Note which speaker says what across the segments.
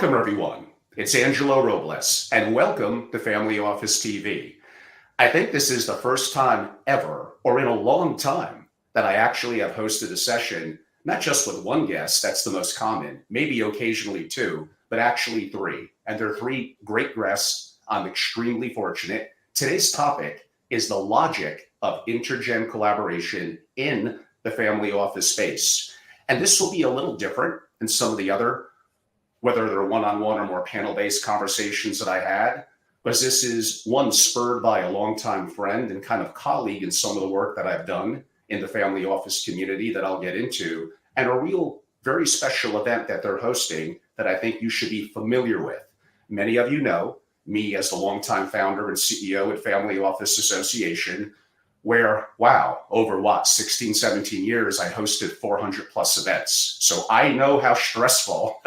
Speaker 1: Welcome, everyone. It's Angelo Robles, and welcome to Family Office TV. I think this is the first time ever, or in a long time, that I actually have hosted a session, not just with one guest, that's the most common, maybe occasionally two, but actually three. And they're three great guests. I'm extremely fortunate. Today's topic is the logic of intergen collaboration in the family office space. And this will be a little different than some of the other, whether they're one-on-one or more panel-based conversations that I had, because this is one spurred by a longtime friend and kind of colleague in some of the work that I've done in the family office community that I'll get into, and a real very special event that they're hosting that I think you should be familiar with. Many of you know me as the longtime founder and CEO at Family Office Association, where, wow, over 16, 17 years, I hosted 400 plus events. So I know how stressful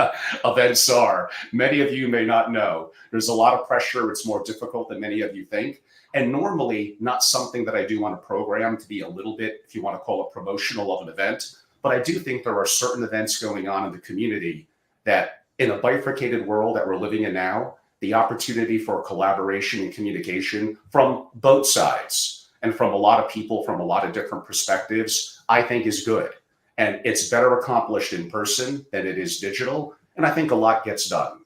Speaker 1: events are. Many of you may not know. There's a lot of pressure. It's more difficult than many of you think. And normally not something that I do on a program to be a little bit, if you want to call it promotional of an event. But I do think there are certain events going on in the community that in a bifurcated world that we're living in now, the opportunity for collaboration and communication from both sides and from a lot of people from a lot of different perspectives, I think is good. And it's better accomplished in person than it is digital. And I think a lot gets done.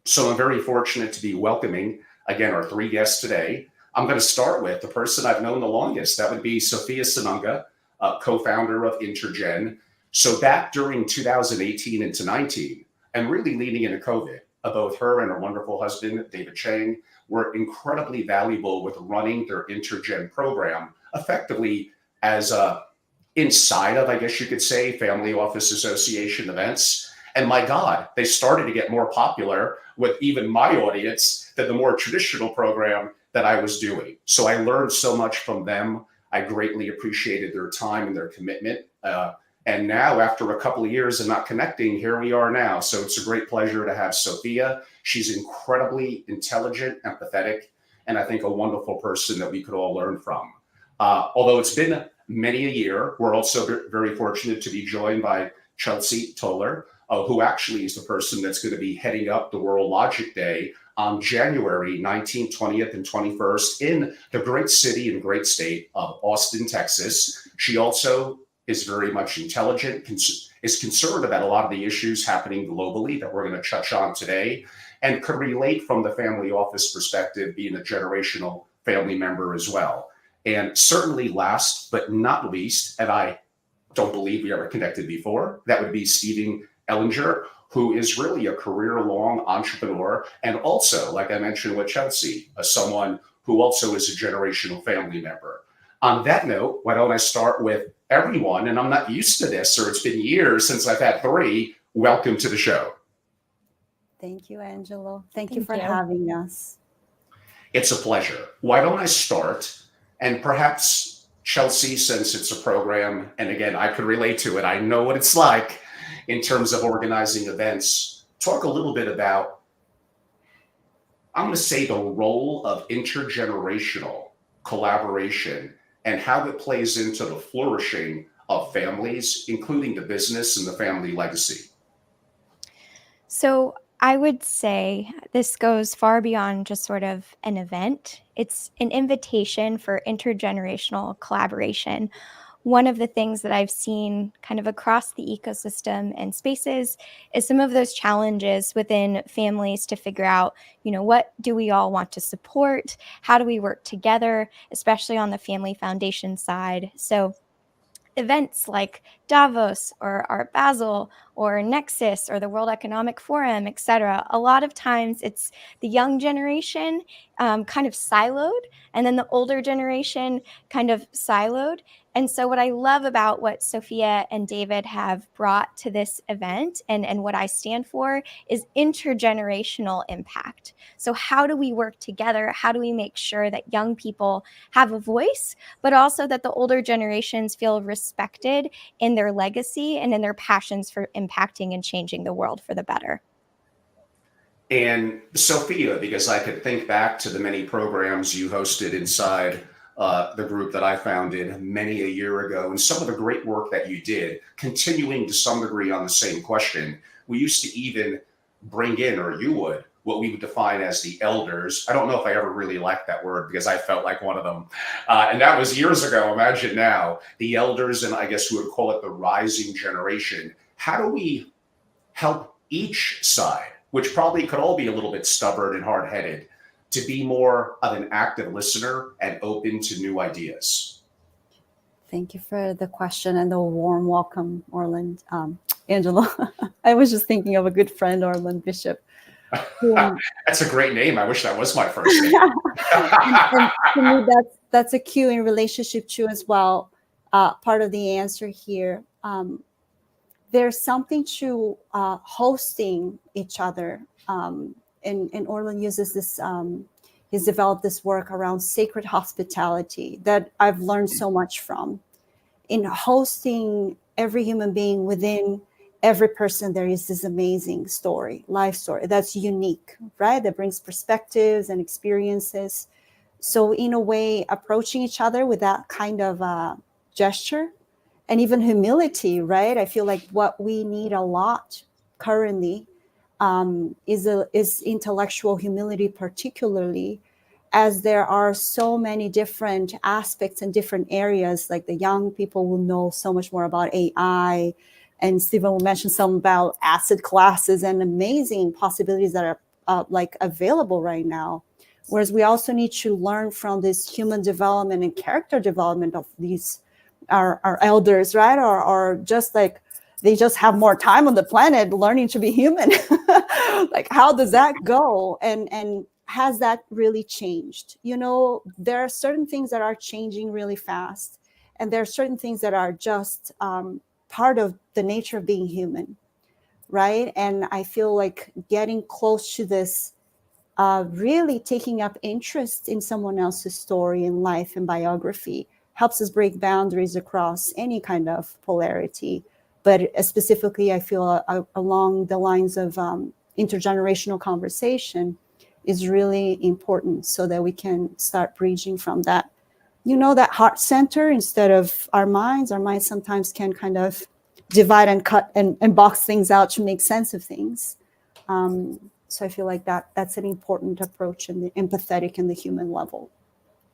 Speaker 1: So I'm very fortunate to be welcoming, again, our three guests today. I'm going to start with the person I've known the longest. That would be Sofia Sunaga, co-founder of InterGen. So back during 2018 into 19, and really leading into COVID, both her and her wonderful husband, David Chang, were incredibly valuable with running their InterGen program effectively as inside of, I guess you could say, Family Office Association events. And my God, they started to get more popular with even my audience than the more traditional program that I was doing. So I learned so much from them. I greatly appreciated their time and their commitment. And now, after a couple of years of not connecting, here we are now. So it's a great pleasure to have Sofia. She's incredibly intelligent, empathetic, and I think a wonderful person that we could all learn from. Although it's been many a year, we're also very fortunate to be joined by Chelsea Toler, who actually is the person that's going to be heading up the World Logic Day on January 19th, 20th, and 21st in the great city and great state of Austin, Texas. She also is very much intelligent, is concerned about a lot of the issues happening globally that we're going to touch on today, and could relate from the family office perspective, being a generational family member as well. And certainly last but not least, and I don't believe we ever connected before, that would be Steven Ehlinger, who is really a career-long entrepreneur, and also, like I mentioned with Chelsea, someone who also is a generational family member. On that note, why don't I start with everyone, and I'm not used to this, or it's been years since I've had three. Welcome to the show.
Speaker 2: Thank you, Angelo. Thank you for having us.
Speaker 1: It's a pleasure. Why don't I start, and perhaps Chelsea, since it's a program, and again, I could relate to it. I know what it's like in terms of organizing events. Talk a little bit about, I'm going to say, the role of intergenerational collaboration and how it plays into the flourishing of families, including the business and the family legacy.
Speaker 3: So I would say this goes far beyond just sort of an event. It's an invitation for intergenerational collaboration. One of the things that I've seen kind of across the ecosystem and spaces is some of those challenges within families to figure out, what do we all want to support? How do we work together, especially on the family foundation side? So events like Davos or Art Basel or Nexus or the World Economic Forum, et cetera, a lot of times it's the young generation kind of siloed, and then the older generation kind of siloed. And so what I love about what Sofia and David have brought to this event and what I stand for is intergenerational impact. So how do we work together? How do we make sure that young people have a voice, but also that the older generations feel respected in their legacy and in their passions for impacting and changing the world for the better?
Speaker 1: And Sofia, because I could think back to the many programs you hosted inside the group that I founded many a year ago, and some of the great work that you did, continuing to some degree on the same question. We used to even bring in, or you would, what we would define as the elders. I don't know if I ever really liked that word because I felt like one of them. And that was years ago. Imagine now, the elders, and I guess we would call it the rising generation. How do we help each side, which probably could all be a little bit stubborn and hard-headed, to be more of an active listener and open to new ideas?
Speaker 2: Thank you for the question and the warm welcome, Orland. Angelo, I was just thinking of a good friend, Orland Bishop.
Speaker 1: That's a great name. I wish that was my first name.
Speaker 2: And to me, that's a cue in relationship too as well. Part of the answer here. There's something to hosting each other. And Orland uses this, he's developed this work around sacred hospitality that I've learned so much from. In hosting every human being, within every person, there is this amazing story, life story that's unique, right? That brings perspectives and experiences. So in a way, approaching each other with that kind of gesture and even humility, right? I feel like what we need a lot currently is intellectual humility, particularly as there are so many different aspects and different areas. Like the young people will know so much more about AI, and Steven will mention some about asset classes and amazing possibilities that are like available right now. Whereas we also need to learn from this human development and character development of these our elders, right? Or just like they just have more time on the planet learning to be human. Like, how does that go? And has that really changed? You know, there are certain things that are changing really fast, and there are certain things that are just part of the nature of being human, right? And I feel like getting close to this, really taking up interest in someone else's story and life and biography helps us break boundaries across any kind of polarity. But specifically, I feel along the lines of intergenerational conversation is really important so that we can start bridging from that, you know, that heart center instead of our minds. Our minds sometimes can kind of divide and cut and box things out to make sense of things. So I feel like that's an important approach in the empathetic and the human level.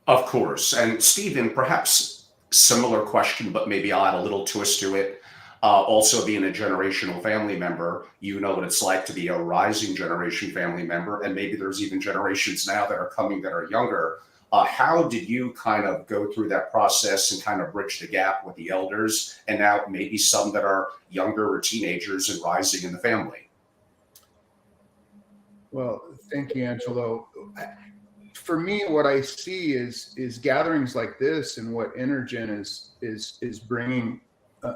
Speaker 1: Of course. And Steven, perhaps similar question, but maybe I'll add a little twist to it. Also being a generational family member, you know what it's like to be a rising generation family member. And maybe there's even generations now that are coming that are younger. How did you kind of go through that process and kind of bridge the gap with the elders and now maybe some that are younger or teenagers and rising in the family?
Speaker 4: Well, thank you, Angelo. For me, what I see is gatherings like this, and what InterGen is bringing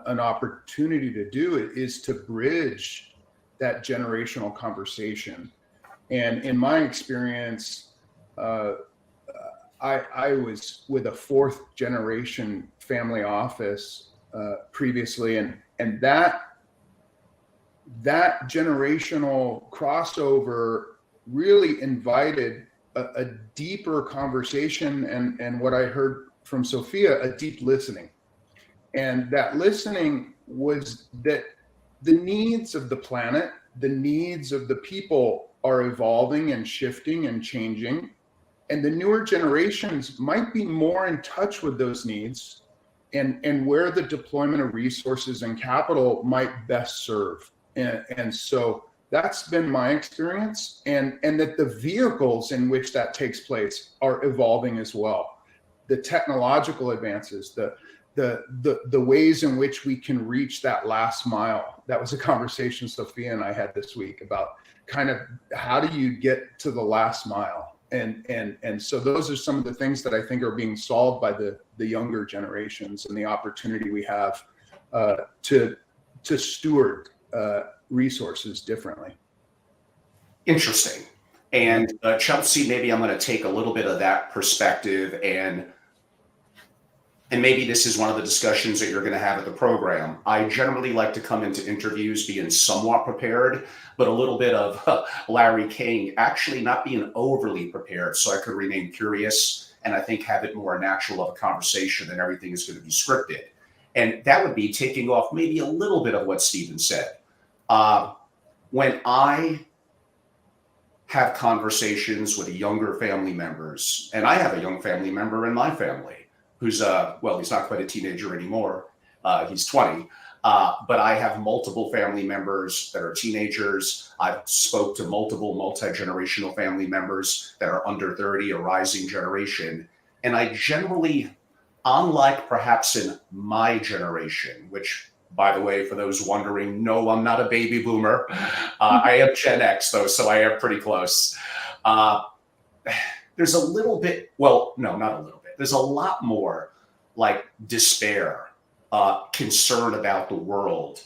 Speaker 4: an opportunity to do it is to bridge that generational conversation. And in my experience, I was with a fourth generation family office previously, and that generational crossover really invited a deeper conversation, and what I heard from Sofia, a deep listening. And that listening was that the needs of the planet, the needs of the people are evolving and shifting and changing. And the newer generations might be more in touch with those needs and where the deployment of resources and capital might best serve. And so that's been my experience, and that the vehicles in which that takes place are evolving as well. The technological advances, the ways in which we can reach that last mile. That was a conversation Sofia and I had this week about kind of how do you get to the last mile? And so those are some of the things that I think are being solved by the younger generations, and the opportunity we have to steward resources differently.
Speaker 1: Interesting. And Chelsea, maybe I'm going to take a little bit of that perspective, and maybe this is one of the discussions that you're going to have at the program. I generally like to come into interviews being somewhat prepared, but a little bit of Larry King, actually not being overly prepared, so I could remain curious and I think have it more natural of a conversation than everything is going to be scripted. And that would be taking off maybe a little bit of what Steven said. When I have conversations with younger family members, and I have a young family member in my family who's well, he's not quite a teenager anymore. He's 20. But I have multiple family members that are teenagers. I've spoke to multiple multi-generational family members that are under 30, a rising generation. And I generally, unlike perhaps in my generation, which, by the way, for those wondering, no, I'm not a baby boomer. I am Gen X, though, so I am pretty close. There's a little bit, well, no, not a little bit. There's a lot more like despair, concern about the world,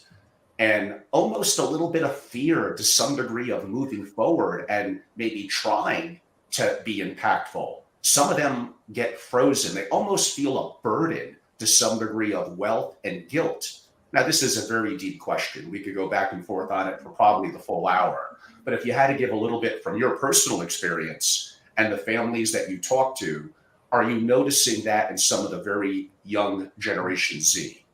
Speaker 1: and almost a little bit of fear to some degree of moving forward and maybe trying to be impactful. Some of them get frozen. They almost feel a burden to some degree of wealth and guilt. Now, this is a very deep question. We could go back and forth on it for probably the full hour. But if you had to give a little bit from your personal experience and the families that you talk to, are you noticing that in some of the very young Generation Z?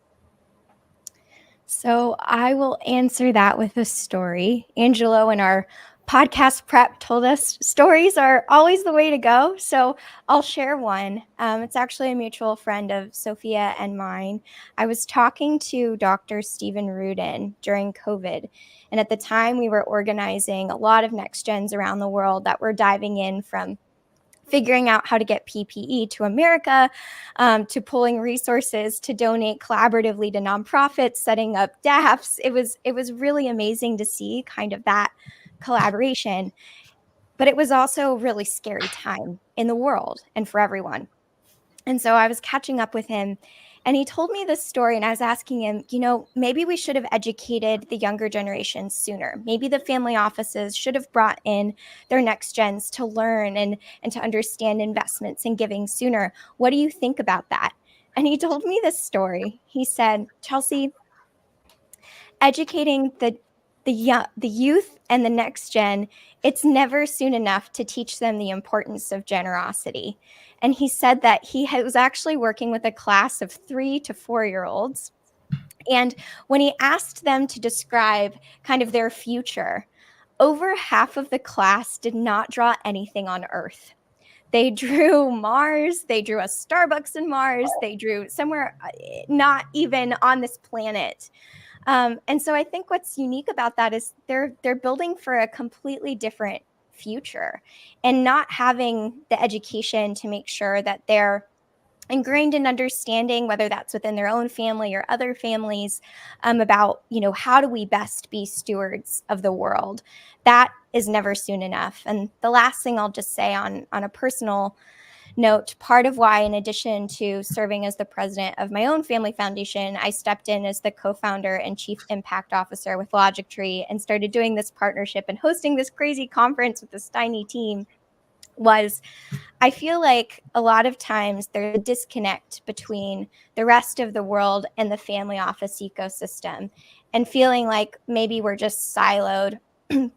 Speaker 3: So I will answer that with a story. Angelo in our podcast prep told us stories are always the way to go. So I'll share one. It's actually a mutual friend of Sofia and mine. I was talking to Dr. Stephen Rudin during COVID. And at the time, we were organizing a lot of next gens around the world that were diving in from figuring out how to get PPE to America, to pulling resources to donate collaboratively to nonprofits, setting up DAFs. It was really amazing to see kind of that collaboration, but it was also a really scary time in the world and for everyone. And so I was catching up with him, and he told me this story, and I was asking him, maybe we should have educated the younger generation sooner. Maybe the family offices should have brought in their next gens to learn and to understand investments and giving sooner. What do you think about that? And he told me this story. He said, Chelsea, educating the youth and the next gen, it's never soon enough to teach them the importance of generosity. And he said that he was actually working with a class of 3 to 4-year-olds. And when he asked them to describe kind of their future, over half of the class did not draw anything on Earth. They drew Mars, they drew a Starbucks in Mars, they drew somewhere not even on this planet. And so I think what's unique about that is they're building for a completely different future, and not having the education to make sure that they're ingrained in understanding, whether that's within their own family or other families, about, how do we best be stewards of the world? That is never soon enough. And the last thing I'll just say on a personal note, part of why, in addition to serving as the president of my own family foundation, I stepped in as the co-founder and chief impact officer with Logic Tree and started doing this partnership and hosting this crazy conference with this tiny team, was I feel like a lot of times there's a disconnect between the rest of the world and the family office ecosystem, and feeling like maybe we're just siloed.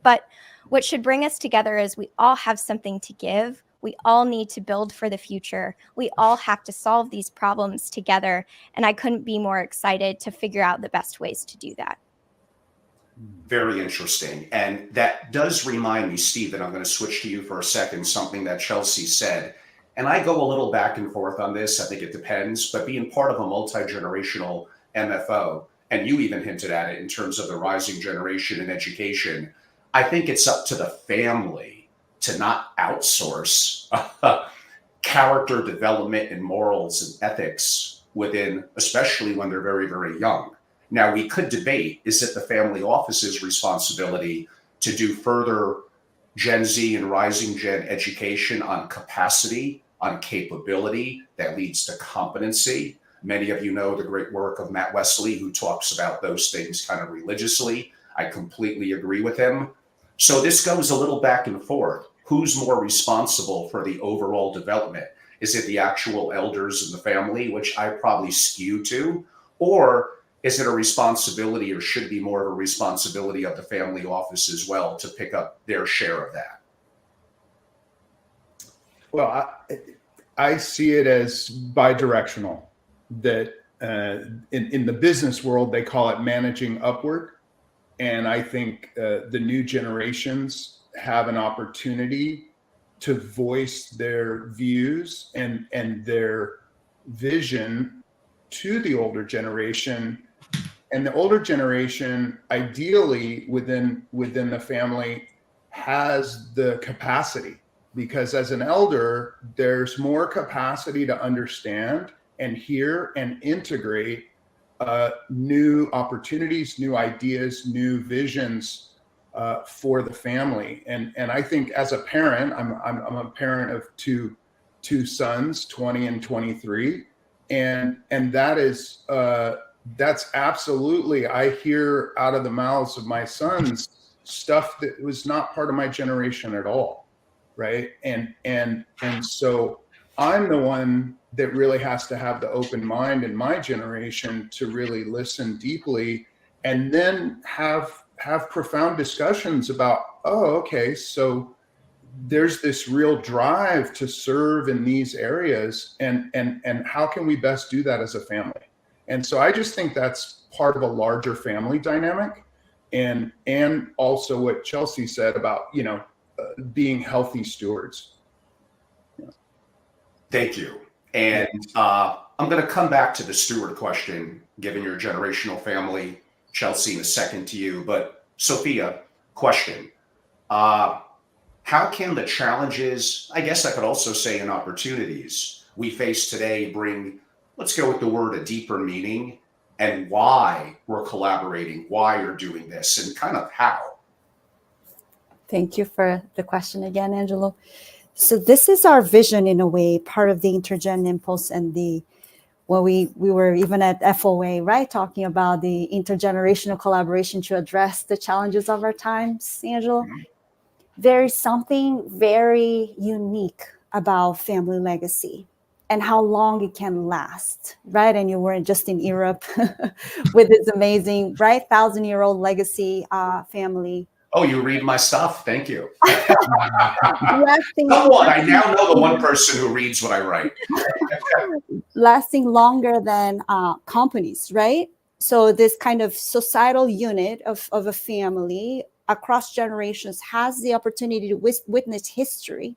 Speaker 3: But what should bring us together is we all have something to give. We all need to build for the future. We all have to solve these problems together. And I couldn't be more excited to figure out the best ways to do that.
Speaker 1: Very interesting. And that does remind me, Steve, and I'm going to switch to you for a second, something that Chelsea said. And I go a little back and forth on this. I think it depends. But being part of a multi-generational MFO, and you even hinted at it in terms of the rising generation in education, I think it's up to the family to not outsource character development and morals and ethics within, especially when they're very, very young. Now, we could debate, is it the family office's responsibility to do further Gen Z and rising gen education on capacity, on capability that leads to competency? Many of you know the great work of Matt Wesley, who talks about those things kind of religiously. I completely agree with him. So this goes a little back and forth. Who's more responsible for the overall development? Is it the actual elders in the family, which I probably skew to? Or is it a responsibility, or should be more of a responsibility of the family office as well to pick up their share of that?
Speaker 4: Well, I see it as bidirectional, that in the business world, they call it managing upward. And I think the new generations have an opportunity to voice their views and their vision to the older generation. And the older generation, ideally within the family, has the capacity, because as an elder, there's more capacity to understand and hear and integrate new opportunities, new ideas, new visions for the family. And I think as a parent, I'm a parent of two sons, 20 and 23, and that is that's absolutely, I hear out of the mouths of my sons stuff that was not part of my generation at all, right? And so I'm the one that really has to have the open mind in my generation to really listen deeply, and then have profound discussions about, oh, okay, so there's this real drive to serve in these areas, and how can we best do that as a family? And so I just think that's part of a larger family dynamic, and also what Chelsea said about, being healthy stewards.
Speaker 1: Thank you. And I'm going to come back to the steward question, given your generational family, Chelsea, in a second to you. But Sofia, question. How can the challenges, I guess I could also say in opportunities we face today, bring, let's go with the word, a deeper meaning, and why we're collaborating, why you're doing this, and kind of how?
Speaker 2: Thank you for the question again, Angelo. So this is our vision in a way, part of the InterGen impulse, and we were even at FOA, right, talking about the intergenerational collaboration to address the challenges of our times, Angelo. Mm-hmm. There is something very unique about family legacy and how long it can last, right? And you were just in Europe with this amazing, right, 1,000-year-old legacy family.
Speaker 1: Oh, you read my stuff. Thank you. Someone, I now know the one person who reads what I write.
Speaker 2: Lasting longer than companies, right? So this kind of societal unit of a family across generations has the opportunity to witness history,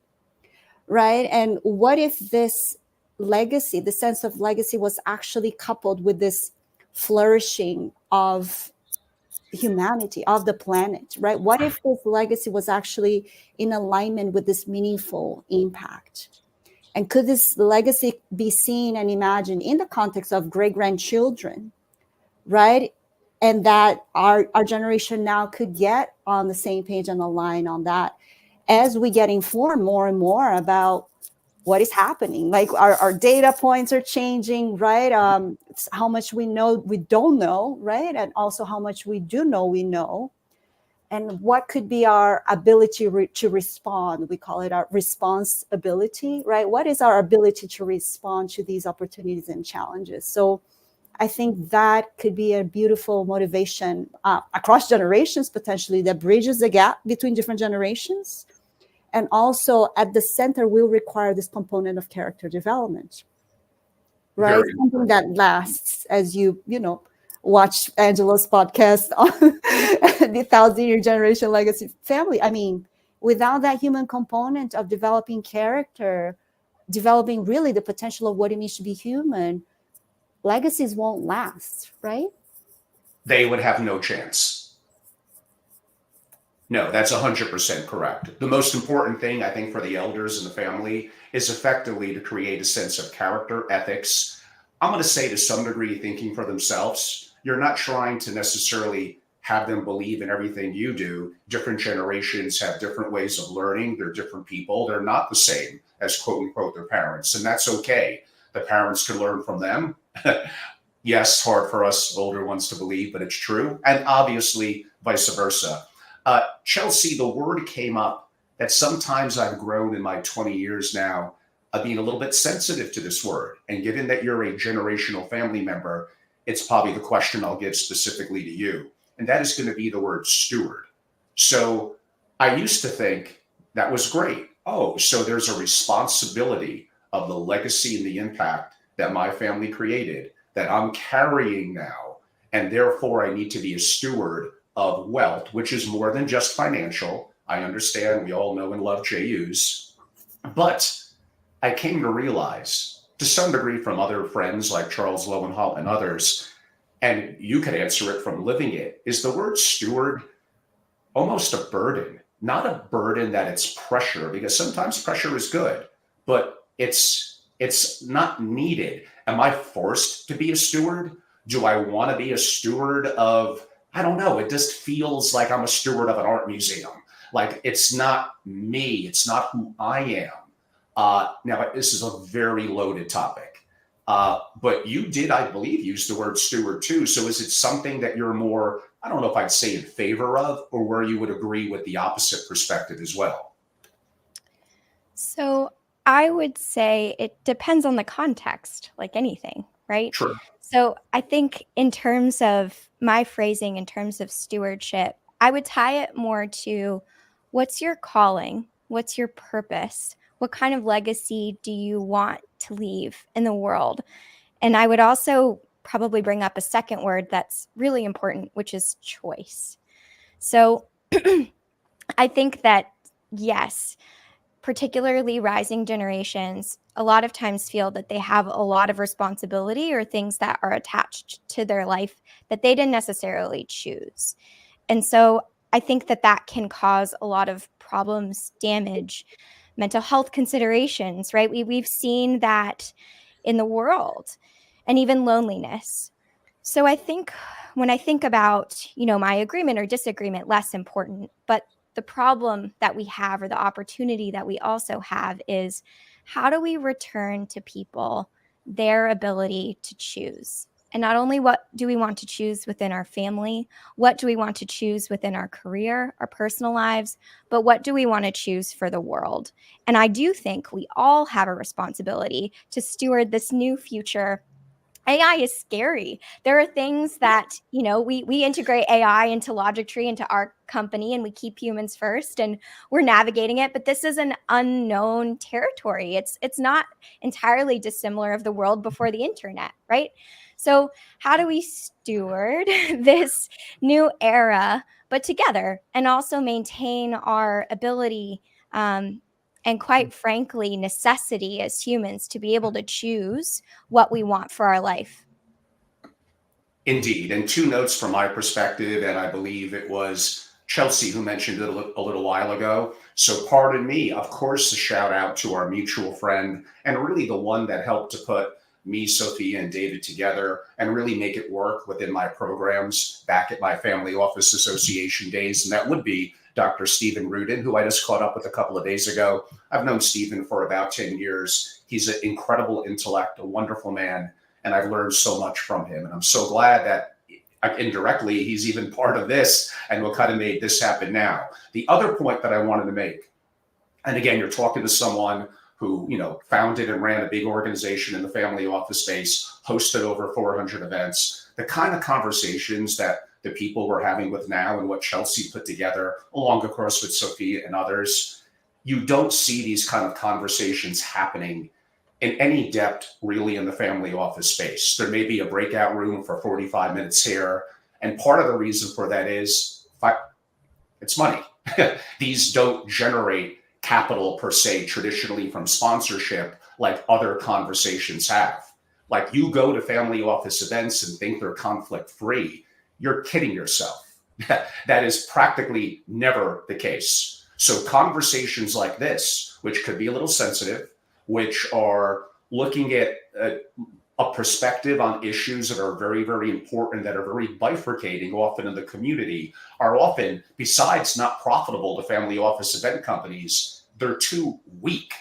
Speaker 2: right? And what if this legacy, the sense of legacy, was actually coupled with this flourishing of humanity, of the planet, right? What if this legacy was actually in alignment with this meaningful impact? And could this legacy be seen and imagined in the context of great-grandchildren, right? And that our generation now could get on the same page and align on that as we get informed more and more about what is happening. Like our data points are changing, right? How much we know, we don't know, right? And also how much we do know, we know. And what could be our ability to respond? We call it our response ability, right? What is our ability to respond to these opportunities and challenges? So I think that could be a beautiful motivation across generations, potentially, that bridges the gap between different generations. And also at the center will require this component of character development, right? Something that lasts, as you watch Angelo's podcast on the 1,000-year generation legacy family. I mean, without that human component of developing character, developing really the potential of what it means to be human, legacies won't last, right?
Speaker 1: They would have no chance. No, that's 100% correct. The most important thing, I think, for the elders and the family is effectively to create a sense of character, ethics. I'm going to say, to some degree, thinking for themselves. You're not trying to necessarily have them believe in everything you do. Different generations have different ways of learning. They're different people. They're not the same as, quote unquote, their parents. And that's okay. The parents can learn from them. Yes, hard for us older ones to believe, but it's true. And obviously, vice versa. Chelsea, the word came up that sometimes I've grown in my 20 years now of being a little bit sensitive to this word. And given that you're a generational family member, it's probably the question I'll give specifically to you. And that is going to be the word steward. So I used to think that was great. Oh, so there's a responsibility of the legacy and the impact that my family created that I'm carrying now. And therefore I need to be a steward of wealth, which is more than just financial. I understand we all know and love JUs, but I came to realize, to some degree from other friends like Charles Lowenhall and others, and you could answer it from living it, is the word steward almost a burden? Not a burden that it's pressure, because sometimes pressure is good, but it's not needed. Am I forced to be a steward? Do I want to be a steward of, I don't know, it just feels like I'm a steward of an art museum. Like it's not me, it's not who I am. Now, this is a very loaded topic, but you did, I believe, use the word steward too. So is it something that you're more, I don't know if I'd say in favor of, or where you would agree with the opposite perspective as well?
Speaker 3: So I would say it depends on the context, like anything, right?
Speaker 1: True.
Speaker 3: So I think in terms of my phrasing, in terms of stewardship, I would tie it more to what's your calling? What's your purpose? What kind of legacy do you want to leave in the world? And I would also probably bring up a second word that's really important, which is choice. So I think that, yes, particularly rising generations, a lot of times feel that they have a lot of responsibility or things that are attached to their life that they didn't necessarily choose. And so I think that that can cause a lot of problems, damage, mental health considerations, right? We've seen that in the world, and even loneliness. So I think when I think about, my agreement or disagreement, less important, but the problem that we have, or the opportunity that we also have, is how do we return to people their ability to choose? And not only what do we want to choose within our family, what do we want to choose within our career, our personal lives, but what do we want to choose for the world? And I do think we all have a responsibility to steward this new future. AI is scary. There are things that, we integrate AI into Logic Tree, into our company, and we keep humans first, and we're navigating it. But this is an unknown territory. It's not entirely dissimilar of the world before the internet, right? So how do we steward this new era, but together, and also maintain our ability, and quite frankly, necessity as humans to be able to choose what we want for our life?
Speaker 1: Indeed. And two notes from my perspective, and I believe it was Chelsea who mentioned it a little while ago. So pardon me, of course, a shout out to our mutual friend, and really the one that helped to put me, Sofia, and David together and really make it work within my programs back at my Family Office Association days. And that would be Dr. Steven Rudin, who I just caught up with a couple of days ago. I've known Steven for about 10 years. He's an incredible intellect, a wonderful man, and I've learned so much from him. And I'm so glad that indirectly he's even part of this and what kind of made this happen now. The other point that I wanted to make, and again, you're talking to someone who, founded and ran a big organization in the family office space, hosted over 400 events, the kind of conversations that the people we're having with now and what Chelsea put together, along, of course, with Sofia and others, you don't see these kind of conversations happening in any depth really in the family office space. There may be a breakout room for 45 minutes here. And part of the reason for that is it's money. These don't generate capital per se traditionally from sponsorship like other conversations have. Like you go to family office events and think they're conflict free. You're kidding yourself. That is practically never the case. So conversations like this, which could be a little sensitive, which are looking at a perspective on issues that are very, very important, that are very bifurcating often in the community, are often, besides not profitable to family office event companies, they're too weak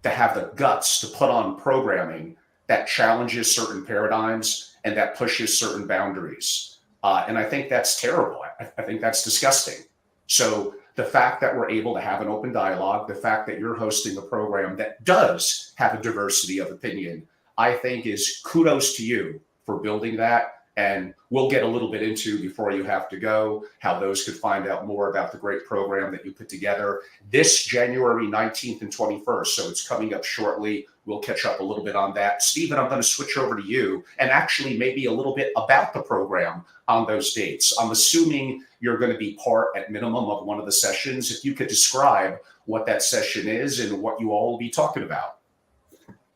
Speaker 1: to have the guts to put on programming that challenges certain paradigms and that pushes certain boundaries. And I think that's terrible. I think that's disgusting. So the fact that we're able to have an open dialogue, the fact that you're hosting a program that does have a diversity of opinion, I think is kudos to you for building that And we'll get a little bit into, before you have to go, how those could find out more about the great program that you put together this January 19th and 21st. So it's coming up shortly. We'll catch up a little bit on that. Steven, I'm going to switch over to you and actually maybe a little bit about the program on those dates. I'm assuming you're going to be part at minimum of one of the sessions. If you could describe what that session is and what you all will be talking about.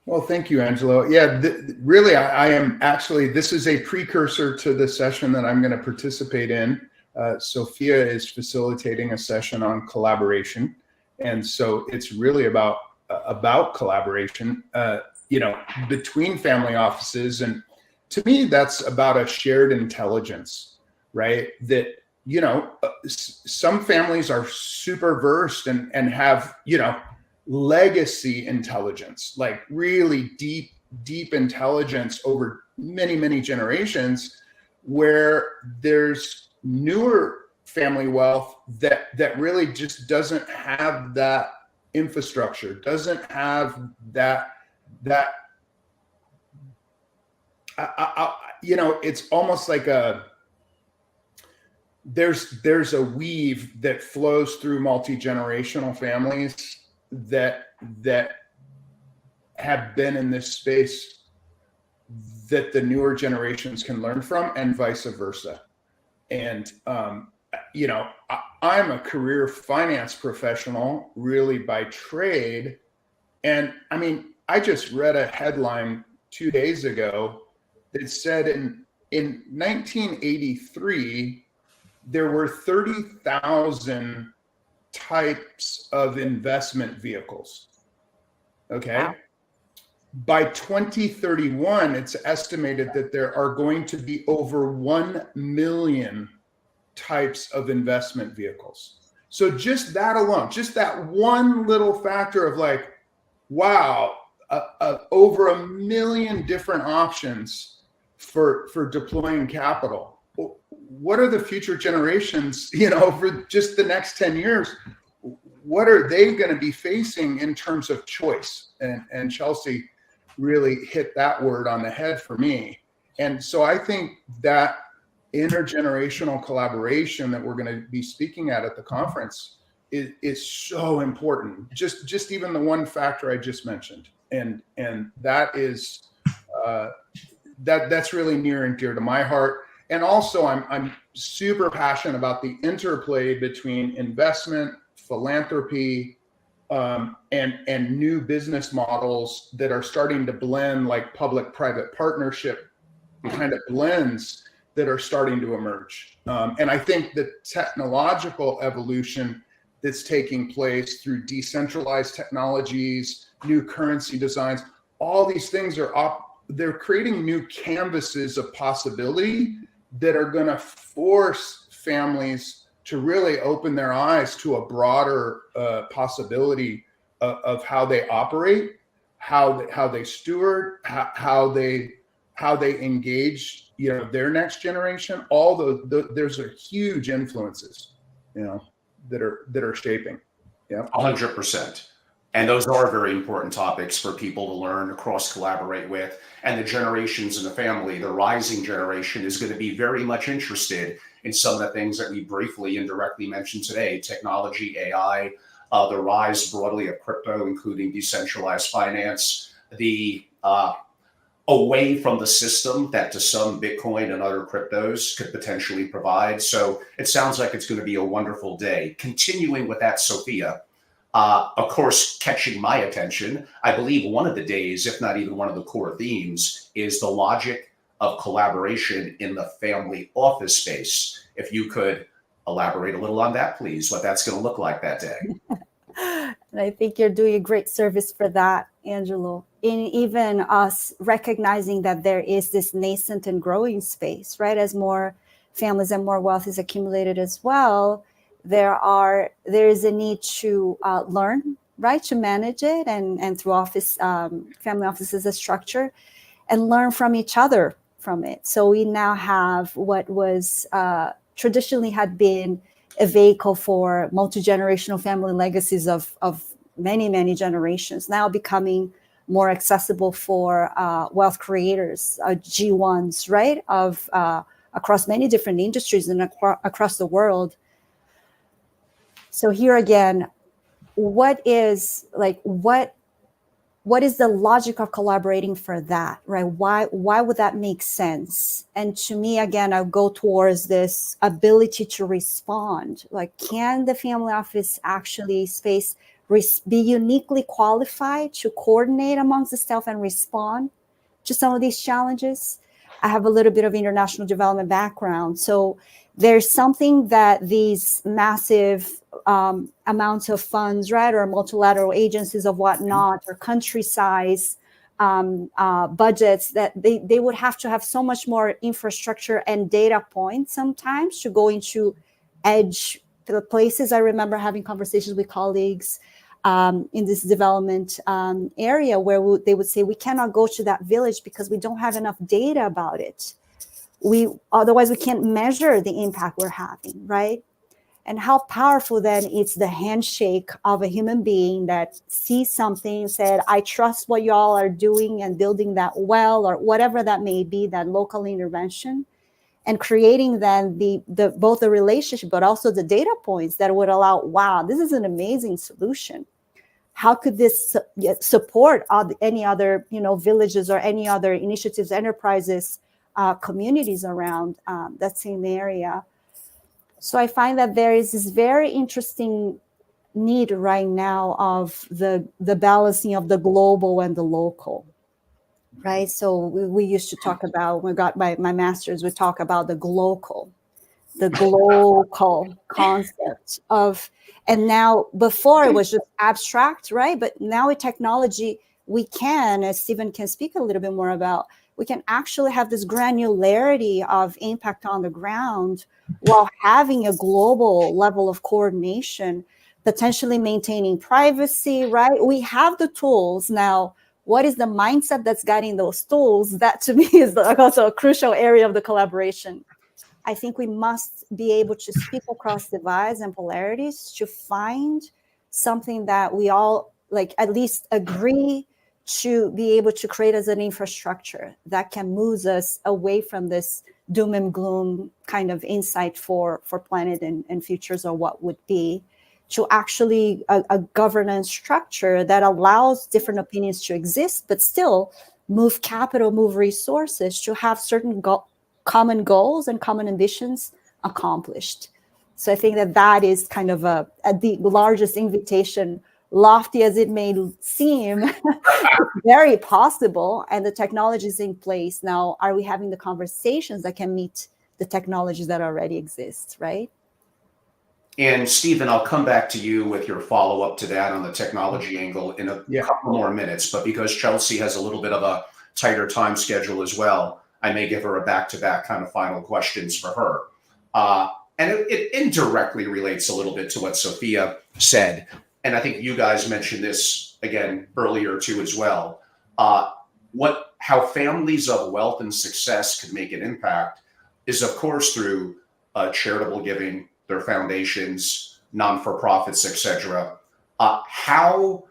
Speaker 4: Well, thank you, Angelo. Yeah, really, I am actually, this is a precursor to the session that I'm going to participate in. Sofia is facilitating a session on collaboration. And so it's really about collaboration, between family offices. And to me, that's about a shared intelligence, right? That, some families are super versed and have, legacy intelligence, like really deep intelligence over many, many generations, where there's newer family wealth that really just doesn't have that infrastructure, doesn't have that it's almost like there's a weave that flows through multi-generational families that have been in this space that the newer generations can learn from, and vice versa. And I'm a career finance professional, really, by trade. And I mean, I just read a headline 2 days ago that said in 1983 there were 30,000 types of investment vehicles. Okay. Wow. By 2031, it's estimated that there are going to be over 1 million types of investment vehicles. So just that alone, just that one little factor of like, wow, over 1 million different options for deploying capital. What are the future generations, for just the next 10 years, what are they going to be facing in terms of choice? And Chelsea really hit that word on the head for me. And so I think that intergenerational collaboration that we're going to be speaking at the conference is so important. Just even the one factor I just mentioned. And that is, that's really near and dear to my heart. And also, I'm super passionate about the interplay between investment, philanthropy, and new business models that are starting to blend, like public-private partnership kind of blends that are starting to emerge. And I think the technological evolution that's taking place through decentralized technologies, new currency designs, all these things they're creating new canvases of possibility that are going to force families to really open their eyes to a broader possibility of how they operate, how they steward, how they engage, their next generation. All those are huge influences, that are shaping. Yeah,
Speaker 1: 100%. And those are very important topics for people to learn, cross collaborate with. And the generations in the family, the rising generation, is going to be very much interested in some of the things that we briefly and directly mentioned today: technology, AI, the rise broadly of crypto, including decentralized finance, the away from the system that to some Bitcoin and other cryptos could potentially provide. So it sounds like it's going to be a wonderful day. Continuing with that, Sofia, of course, catching my attention, I believe one of the days, if not even one of the core themes, is the logic of collaboration in the family office space. If you could elaborate a little on that, please, what that's going to look like that day.
Speaker 2: And I think you're doing a great service for that, Angelo, in even us recognizing that there is this nascent and growing space, right? As more families and more wealth is accumulated as well, there is a need to learn, right, to manage it, and through family office as a structure, and learn from each other from it. So we now have what was traditionally had been a vehicle for multi-generational family legacies of many, many generations, now becoming more accessible for wealth creators, G1s, right? Of across many different industries and across the world. So here again, what is the logic of collaborating for that, right? Why would that make sense? And to me, again, I'll go towards this ability to respond. Like, can the family office actually be uniquely qualified to coordinate amongst itself and respond to some of these challenges? I have a little bit of international development background. So there's something that these massive amounts of funds, right, or multilateral agencies of whatnot, or country size budgets, that they would have to have so much more infrastructure and data points sometimes to go into edge places. I remember having conversations with colleagues in this development area where they would say, we cannot go to that village because we don't have enough data about it. Otherwise we can't measure the impact we're having, right? And how powerful then it's the handshake of a human being that sees something, said, I trust what y'all are doing and building that well, or whatever that may be, that local intervention, and creating then both the relationship, but also the data points that would allow, wow, this is an amazing solution. How could this support any other, villages or any other initiatives, enterprises, communities around that same area? So I find that there is this very interesting need right now of the balancing of the global and the local, right? So we used to talk about, when I got my master's, we talk about the global concept of, and now before it was just abstract, right? But now with technology, we can, as Steven can speak a little bit more about, we can actually have this granularity of impact on the ground while having a global level of coordination, potentially maintaining privacy, right? We have the tools now. What is the mindset that's guiding those tools? That to me is also a crucial area of the collaboration. I think we must be able to speak across divides and polarities to find something that we all at least agree to be able to create as an infrastructure that can move us away from this doom and gloom kind of insight for planet and futures, or what would be, to actually a governance structure that allows different opinions to exist, but still move capital, move resources to have certain common goals and common ambitions accomplished. So I think that is kind of the largest invitation, lofty as it may seem, very possible, and the technology is in place. Now, are we having the conversations that can meet the technologies that already exist, right?
Speaker 1: And Steven, I'll come back to you with your follow-up to that on the technology angle in a couple more minutes, but because Chelsea has a little bit of a tighter time schedule as well, I may give her a back-to-back kind of final questions for her. And it indirectly relates a little bit to what Sofia said. And I think you guys mentioned this again earlier too as well. How families of wealth and success can make an impact is, of course, through charitable giving, their foundations, non-for-profits, etc. How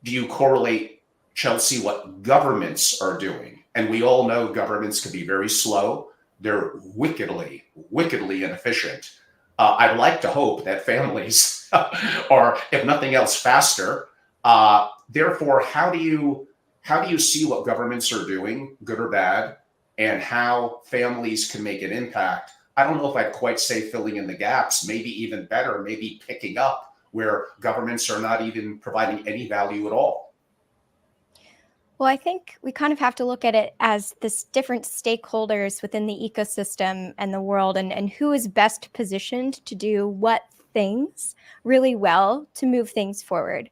Speaker 1: do you correlate, Chelsea, what governments are doing? And we all know governments can be very slow. They're wickedly inefficient. I'd like to hope that families are, if nothing else, faster. Therefore, how do you see what governments are doing, good or bad, and how families can make an impact? I don't know if I'd quite say filling in the gaps, maybe even better, maybe picking up where governments are not even providing any value at all.
Speaker 3: Well, I think we kind of have to look at it as this different stakeholders within the ecosystem and the world, and who is best positioned to do what things really well to move things forward.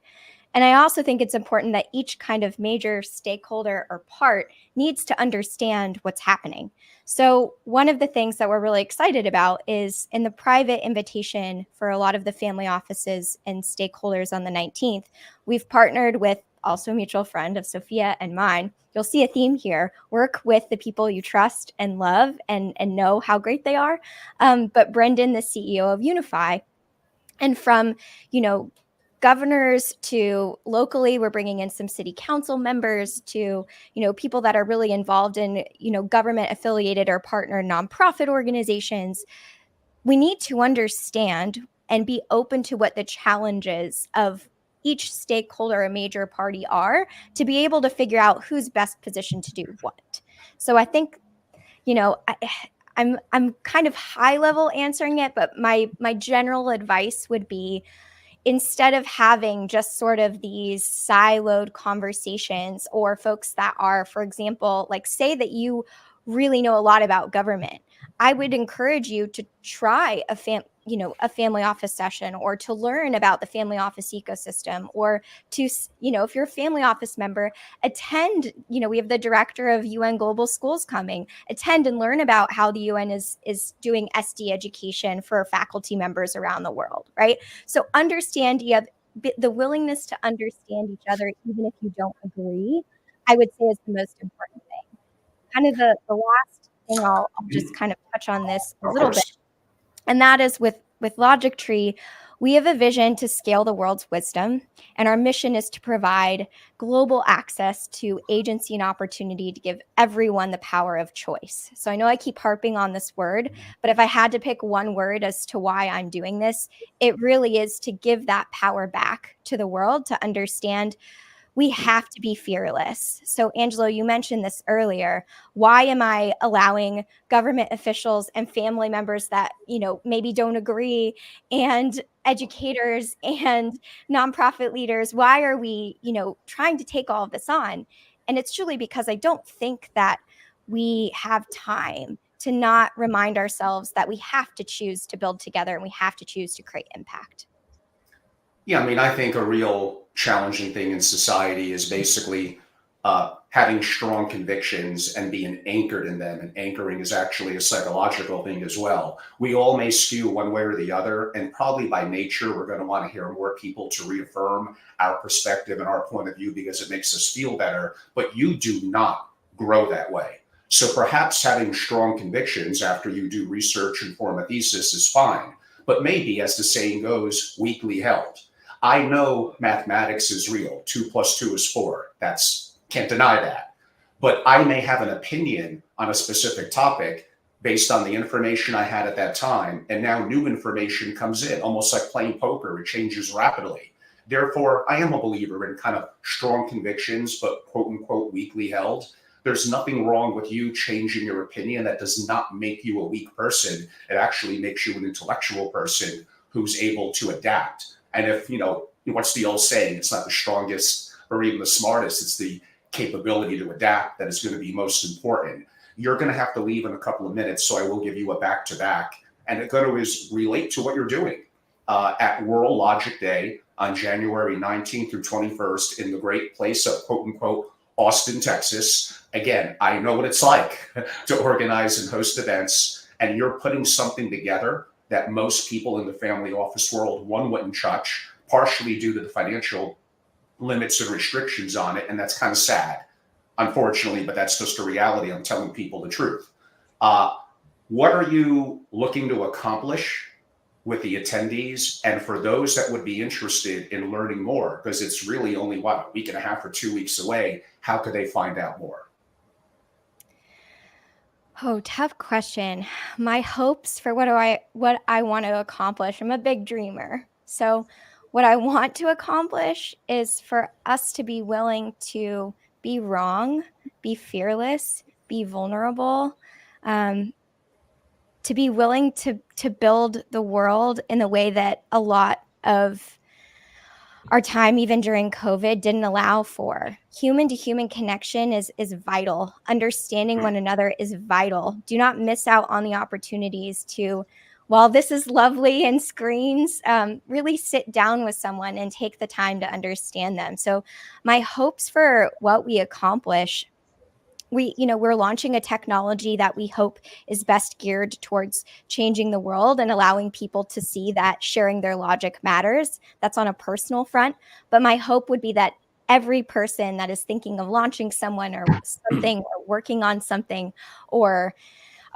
Speaker 3: And I also think it's important that each kind of major stakeholder or part needs to understand what's happening. So one of the things that we're really excited about is in the private invitation for a lot of the family offices and stakeholders on the 19th, we've partnered with also a mutual friend of Sofia and mine. You'll see a theme here: work with the people you trust and love and know how great they are. But Brendan, the CEO of Unify, and from, governors to locally, we're bringing in some city council members to, people that are really involved in, government affiliated or partner nonprofit organizations. We need to understand and be open to what the challenges of each stakeholder or major party are to be able to figure out who's best positioned to do what. So I think, I'm kind of high level answering it, but my general advice would be, instead of having just sort of these siloed conversations, or folks that are, for example, like say that you really know a lot about government, I would encourage you to try a family office session, or to learn about the family office ecosystem, or to, if you're a family office member, attend, we have the director of UN Global Schools coming, attend and learn about how the UN is doing SD education for faculty members around the world, right? So understand, you have the willingness to understand each other, even if you don't agree, I would say is the most important thing. Kind of the last thing, I'll just kind of touch on this a little bit. And that is with Logic Tree, we have a vision to scale the world's wisdom. And our mission is to provide global access to agency and opportunity to give everyone the power of choice. So I know I keep harping on this word, but if I had to pick one word as to why I'm doing this, it really is to give that power back to the world, to understand we have to be fearless. So Angelo, you mentioned this earlier. Why am I allowing government officials and family members that, maybe don't agree, and educators and nonprofit leaders, why are we, trying to take all of this on? And it's truly because I don't think that we have time to not remind ourselves that we have to choose to build together, and we have to choose to create impact.
Speaker 1: Yeah, I mean, I think a real challenging thing in society is basically having strong convictions and being anchored in them. And anchoring is actually a psychological thing as well. We all may skew one way or the other, and probably by nature, we're going to want to hear more people to reaffirm our perspective and our point of view because it makes us feel better. But you do not grow that way. So perhaps having strong convictions after you do research and form a thesis is fine. But maybe, as the saying goes, weakly held. I know mathematics is real. 2 + 2 is 4. Can't deny that. But I may have an opinion on a specific topic based on the information I had at that time. And now new information comes in, almost like playing poker. It changes rapidly. Therefore, I am a believer in kind of strong convictions, but quote unquote weakly held. There's nothing wrong with you changing your opinion. That does not make you a weak person. It actually makes you an intellectual person who's able to adapt. And if, what's the old saying? It's not the strongest or even the smartest. It's the capability to adapt that is going to be most important. You're going to have to leave in a couple of minutes, so I will give you a back-to-back. And it's going to relate to what you're doing at World Logic Day on January 19th through 21st in the great place of, quote-unquote, Austin, Texas. Again, I know what it's like to organize and host events, and you're putting something together that most people in the family office world, one, wouldn't touch, partially due to the financial limits and restrictions on it. And that's kind of sad, unfortunately, but that's just a reality. I'm telling people the truth. What are you looking to accomplish with the attendees? And for those that would be interested in learning more, because it's really only, a week and a half or 2 weeks away, how could they find out more?
Speaker 3: Oh, tough question. My hopes for what I want to accomplish. I'm a big dreamer. So what I want to accomplish is for us to be willing to be wrong, be fearless, be vulnerable, to be willing to build the world in the way that a lot of our time, even during COVID, didn't allow for. Human to human connection is vital. Understanding one another is vital. Do not miss out on the opportunities to, while this is lovely and screens, really sit down with someone and take the time to understand them. So my hopes for what we accomplish, we're launching a technology that we hope is best geared towards changing the world and allowing people to see that sharing their logic matters. That's on a personal front. But my hope would be that every person that is thinking of launching someone or something, or working on something, or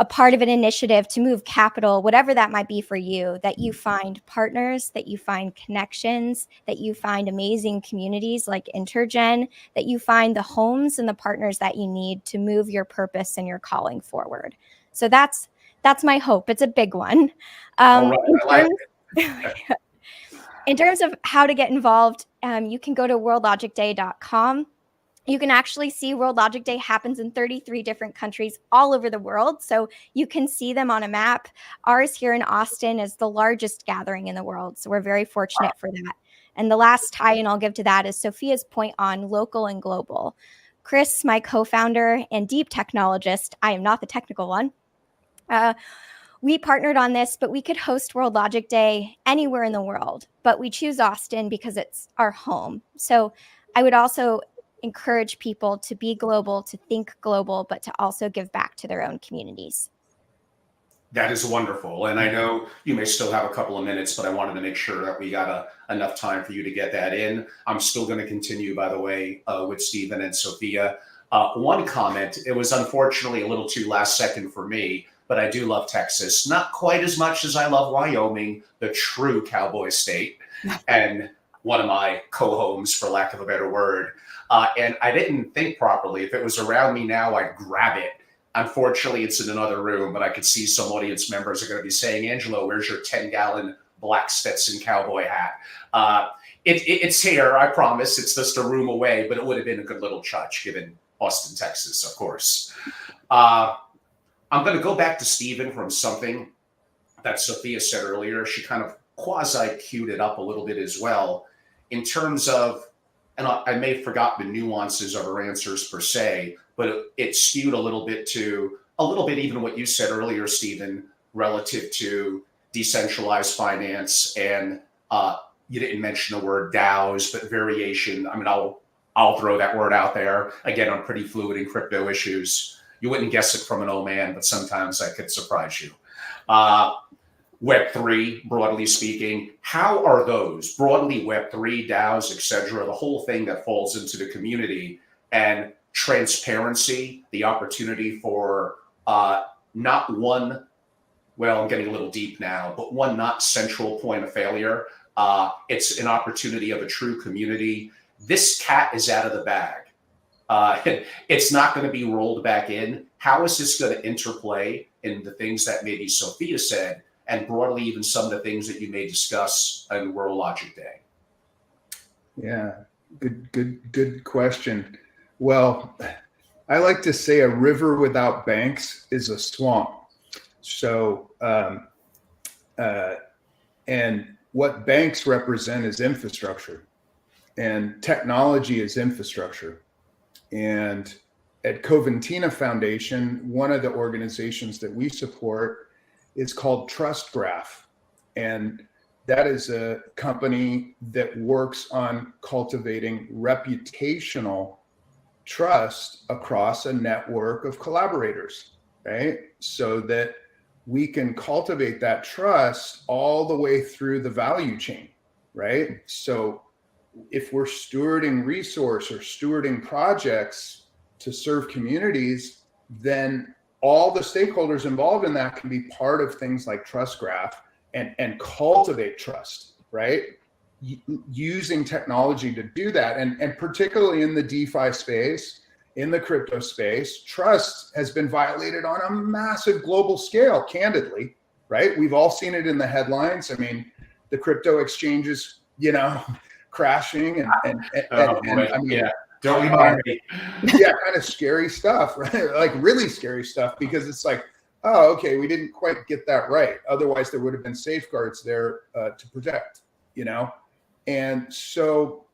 Speaker 3: a part of an initiative to move capital, whatever that might be for you, that you find partners, that you find connections, that you find amazing communities like InterGen, that you find the homes and the partners that you need to move your purpose and your calling forward. So that's my hope. It's a big one.
Speaker 1: All right, I like it.
Speaker 3: In terms of how to get involved, you can go to worldlogicday.com. You can actually see World Logic Day happens in 33 different countries all over the world. So you can see them on a map. Ours here in Austin is the largest gathering in the world. So we're very fortunate for that. And the last tie-in I'll give to that is Sofia's point on local and global. Chris, my co-founder and deep technologist, I am not the technical one, we partnered on this, but we could host World Logic Day anywhere in the world. But we choose Austin because it's our home. So I would also encourage people to be global, to think global, but to also give back to their own communities.
Speaker 1: That is wonderful. And I know you may still have a couple of minutes, but I wanted to make sure that we got enough time for you to get that in. I'm still going to continue, by the way, with Steven and Sofia. One comment, it was unfortunately a little too last second for me, but I do love Texas. Not quite as much as I love Wyoming, the true cowboy state, and one of my co-homes, for lack of a better word. And I didn't think properly. If it was around me now, I'd grab it. Unfortunately, it's in another room, but I could see some audience members are going to be saying, Angelo, where's your 10-gallon black Stetson cowboy hat? It's here, I promise. It's just a room away, but it would have been a good little touch given Austin, Texas, of course. I'm going to go back to Steven from something that Sofia said earlier. She kind of quasi-queued it up a little bit as well in terms of, and I may have forgotten the nuances of her answers per se, but it skewed a little bit even what you said earlier, Steven, relative to decentralized finance. And you didn't mention the word DAOs, but variation. I mean, I'll throw that word out there. Again, I'm pretty fluid in crypto issues. You wouldn't guess it from an old man, but sometimes I could surprise you. Web3, broadly speaking, how are those broadly Web3, DAOs, etc., the whole thing that falls into the community and transparency, the opportunity for not one, well, I'm getting a little deep now, but one not central point of failure. It's an opportunity of a true community. This cat is out of the bag. It's not going to be rolled back in. How is this going to interplay in the things that maybe Sofia said, and broadly even some of the things that you may discuss on World Logic Day?
Speaker 4: Yeah, good question. Well, I like to say a river without banks is a swamp. So, and what banks represent is infrastructure, and technology is infrastructure. And at Coventina Foundation, one of the organizations that we support is called Trust Graph. And that is a company that works on cultivating reputational trust across a network of collaborators, right? So that we can cultivate that trust all the way through the value chain, right? So if we're stewarding resource or stewarding projects to serve communities, then all the stakeholders involved in that can be part of things like Trust Graph and cultivate trust, right? Using technology to do that. And particularly in the DeFi space, in the crypto space, trust has been violated on a massive global scale, candidly, right? We've all seen it in the headlines. I mean, the crypto exchanges, crashing and I mean,
Speaker 1: yeah, don't remind me.
Speaker 4: Yeah, kind of scary stuff, right? Like really scary stuff, because it's like, oh, okay, we didn't quite get that right. Otherwise, there would have been safeguards there to protect, And so,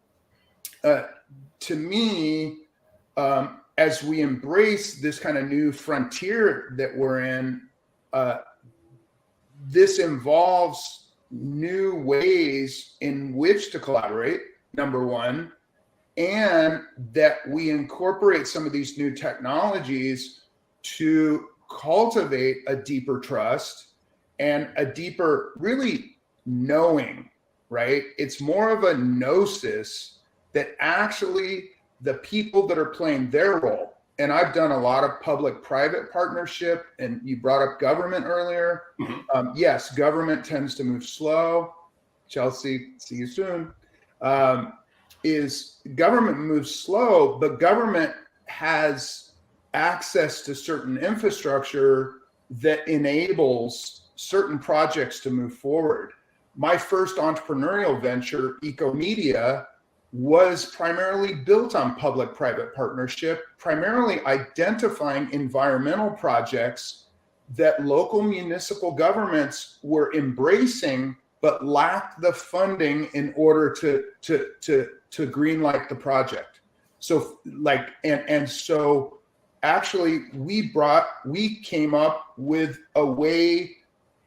Speaker 4: to me, as we embrace this kind of new frontier that we're in, this involves new ways in which to collaborate, number one, and that we incorporate some of these new technologies to cultivate a deeper trust and a deeper, really knowing, right? It's more of a gnosis that actually the people that are playing their role, and I've done a lot of public-private partnership, and you brought up government earlier. Yes, government tends to move slow. Chelsea, see you soon. Is government moves slow, but government has access to certain infrastructure that enables certain projects to move forward. My first entrepreneurial venture, EcoMedia, was primarily built on public-private partnership, primarily identifying environmental projects that local municipal governments were embracing, but lacked the funding in order to greenlight the project. So so actually we came up with a way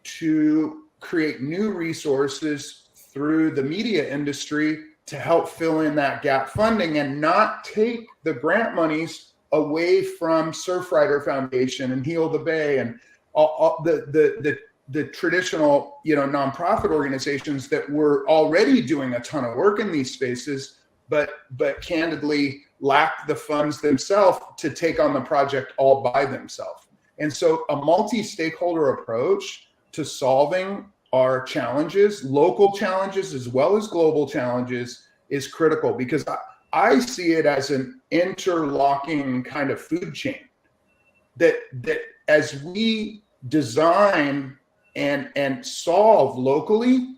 Speaker 4: to create new resources through the media industry to help fill in that gap funding and not take the grant monies away from Surfrider Foundation and Heal the Bay and all the traditional, nonprofit organizations that were already doing a ton of work in these spaces, but candidly lacked the funds themselves to take on the project all by themselves. And so a multi-stakeholder approach to solving our challenges, local challenges as well as global challenges, is critical, because I see it as an interlocking kind of food chain that as we design and solve locally,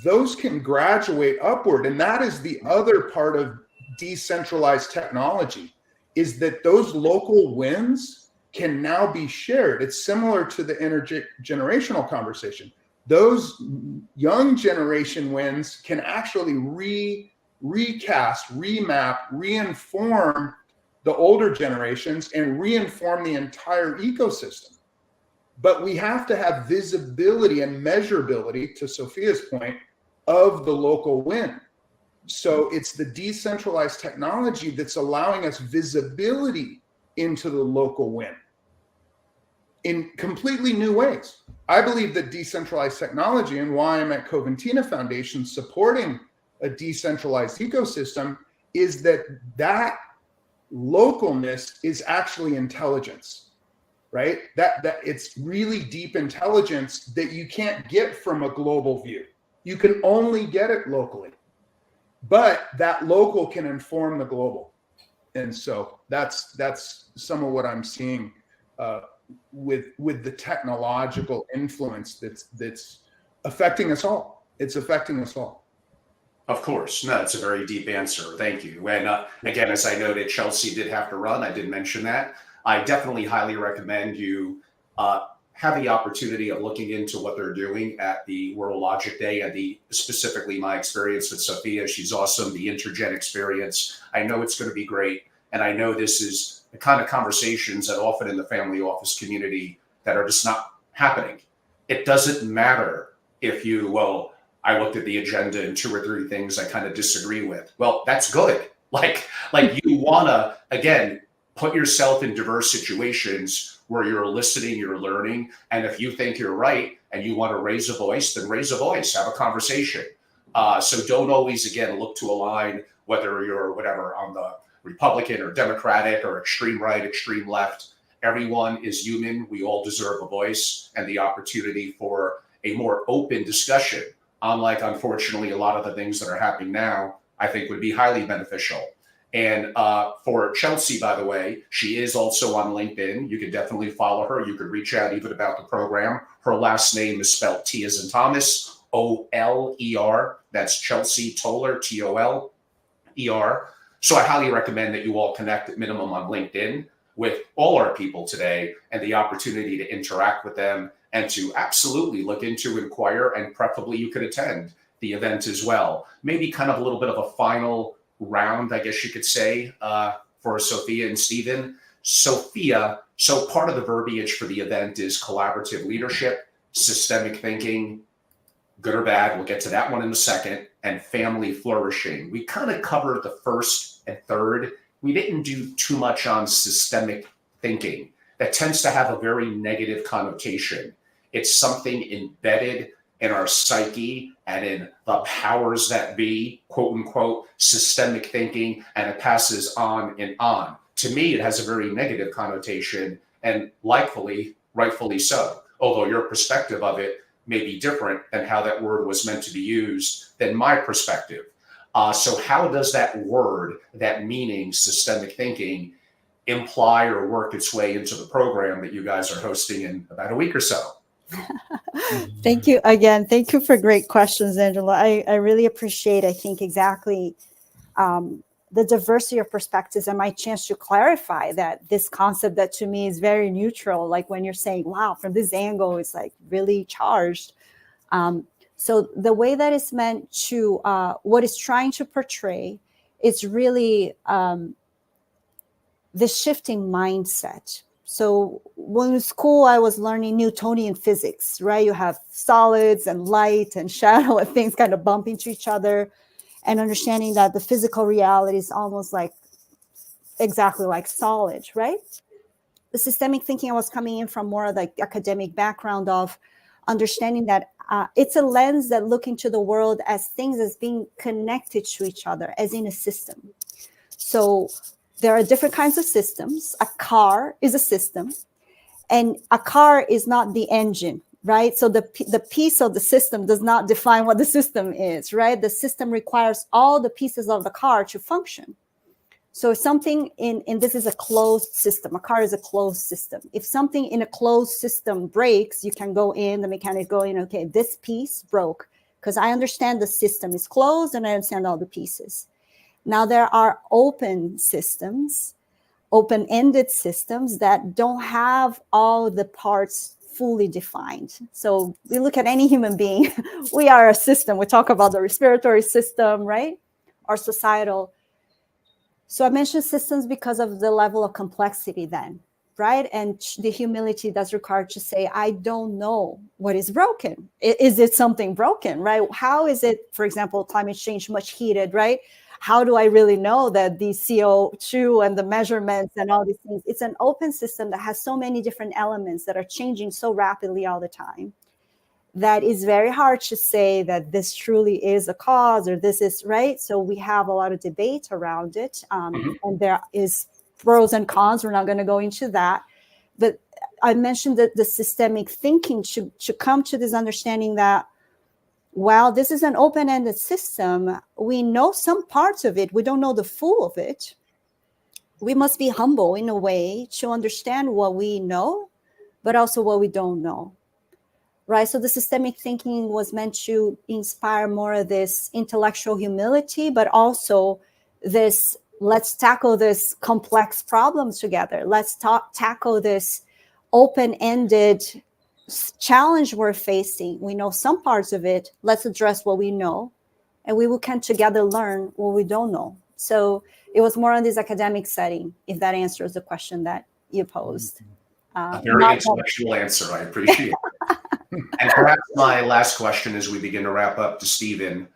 Speaker 4: those can graduate upward. And that is the other part of decentralized technology, is that those local wins can now be shared. It's similar to the intergenerational conversation. Those young generation wins can actually recast, remap, reinform the older generations and reinform the entire ecosystem. But we have to have visibility and measurability, to Sofia's point, of the local win. So it's the decentralized technology that's allowing us visibility into the local win in completely new ways. I believe that decentralized technology, and why I'm at Coventina Foundation supporting a decentralized ecosystem, is that localness is actually intelligence, right? That it's really deep intelligence that you can't get from a global view. You can only get it locally, but that local can inform the global. And so that's some of what I'm seeing with the technological influence that's affecting us all. It's affecting us all.
Speaker 1: Of course. No, it's a very deep answer. Thank you. And again, as I noted, Chelsea did have to run. I did mention that. I definitely highly recommend you have the opportunity of looking into what they're doing at the World Logic Day and specifically my experience with Sofia. She's awesome. The InterGen experience. I know it's going to be great. And I know this is the kind of conversations that often in the family office community that are just not happening. It doesn't matter if I looked at the agenda and 2 or 3 things I kind of disagree with. Well, that's good. Like you want to, again, put yourself in diverse situations where you're listening, you're learning. And if you think you're right and you want to raise a voice, then raise a voice, have a conversation. So don't always, again, look to align, whether you're whatever on the Republican or Democratic or extreme right, extreme left. Everyone is human. We all deserve a voice and the opportunity for a more open discussion. Unlike, unfortunately, a lot of the things that are happening now, I think would be highly beneficial. And for Chelsea, by the way, she is also on LinkedIn. You can definitely follow her. You could reach out even about the program. Her last name is spelled T as in Thomas, O-L-E-R. That's Chelsea Toler, T-O-L-E-R. So I highly recommend that you all connect at minimum on LinkedIn with all our people today and the opportunity to interact with them and to absolutely look into, inquire, and preferably you could attend the event as well. Maybe kind of a little bit of a final round, I guess you could say, for Sofia and Steven. Sofia, so part of the verbiage for the event is collaborative leadership, systemic thinking, good or bad, we'll get to that one in a second, and family flourishing. We kind of covered the first and third. We didn't do too much on systemic thinking. That tends to have a very negative connotation. It's something embedded in our psyche and in the powers that be, quote unquote, systemic thinking, and it passes on and on. to me, it has a very negative connotation, and rightfully so, although your perspective of it may be different than how that word was meant to be used than my perspective. So how does that word, that meaning, systemic thinking, imply or work its way into the program that you guys are hosting in about a week or so?
Speaker 2: Thank you again. Thank you for great questions, Angela. I really appreciate, I think, exactly the diversity of perspectives and my chance to clarify that this concept that to me is very neutral, like when you're saying, wow, from this angle, it's like really charged. So the way that it's meant to, what it's trying to portray, it's really the shifting mindset. So when in school, I was learning Newtonian physics, right? You have solids and light and shadow and things kind of bump into each other, and understanding that the physical reality is almost like exactly like solid, right? The systemic thinking, I was coming in from more of the academic background of understanding that it's a lens that look into the world as things as being connected to each other, as in a system. So there are different kinds of systems. A car is a system, and a car is not the engine, right? So the piece of the system does not define what the system is, right? The system requires all the pieces of the car to function. So something in this is a closed system. A car is a closed system. If something in a closed system breaks, you can go in, the mechanic go in, okay, this piece broke, because I understand the system is closed and I understand all the pieces. Now there are open systems, open-ended systems that don't have all the parts fully defined. So we look at any human being, we are a system. We talk about the respiratory system, right? Our societal. So I mentioned systems because of the level of complexity then, right? And the humility that's required to say, I don't know what is broken. Is it something broken, right? How is it, for example, climate change, much heated, right? How do I really know that the CO2 and the measurements and all these things, it's an open system that has so many different elements that are changing so rapidly all the time, that is very hard to say that this truly is a cause or this is right. So we have a lot of debate around it. And there is pros and cons. We're not going to go into that. But I mentioned that the systemic thinking should come to this understanding that while this is an open-ended system, we know some parts of it. We don't know the full of it. We must be humble in a way to understand what we know, but also what we don't know. Right. So the systemic thinking was meant to inspire more of this intellectual humility, but also this, let's tackle this complex problem together. Let's tackle this open-ended challenge we're facing. We know some parts of it. Let's address what we know, and we will can together learn what we don't know. So it was more on this academic setting, if that answers the question that you posed.
Speaker 1: A very intellectual answer. I appreciate it. And perhaps my last question as we begin to wrap up to Steven,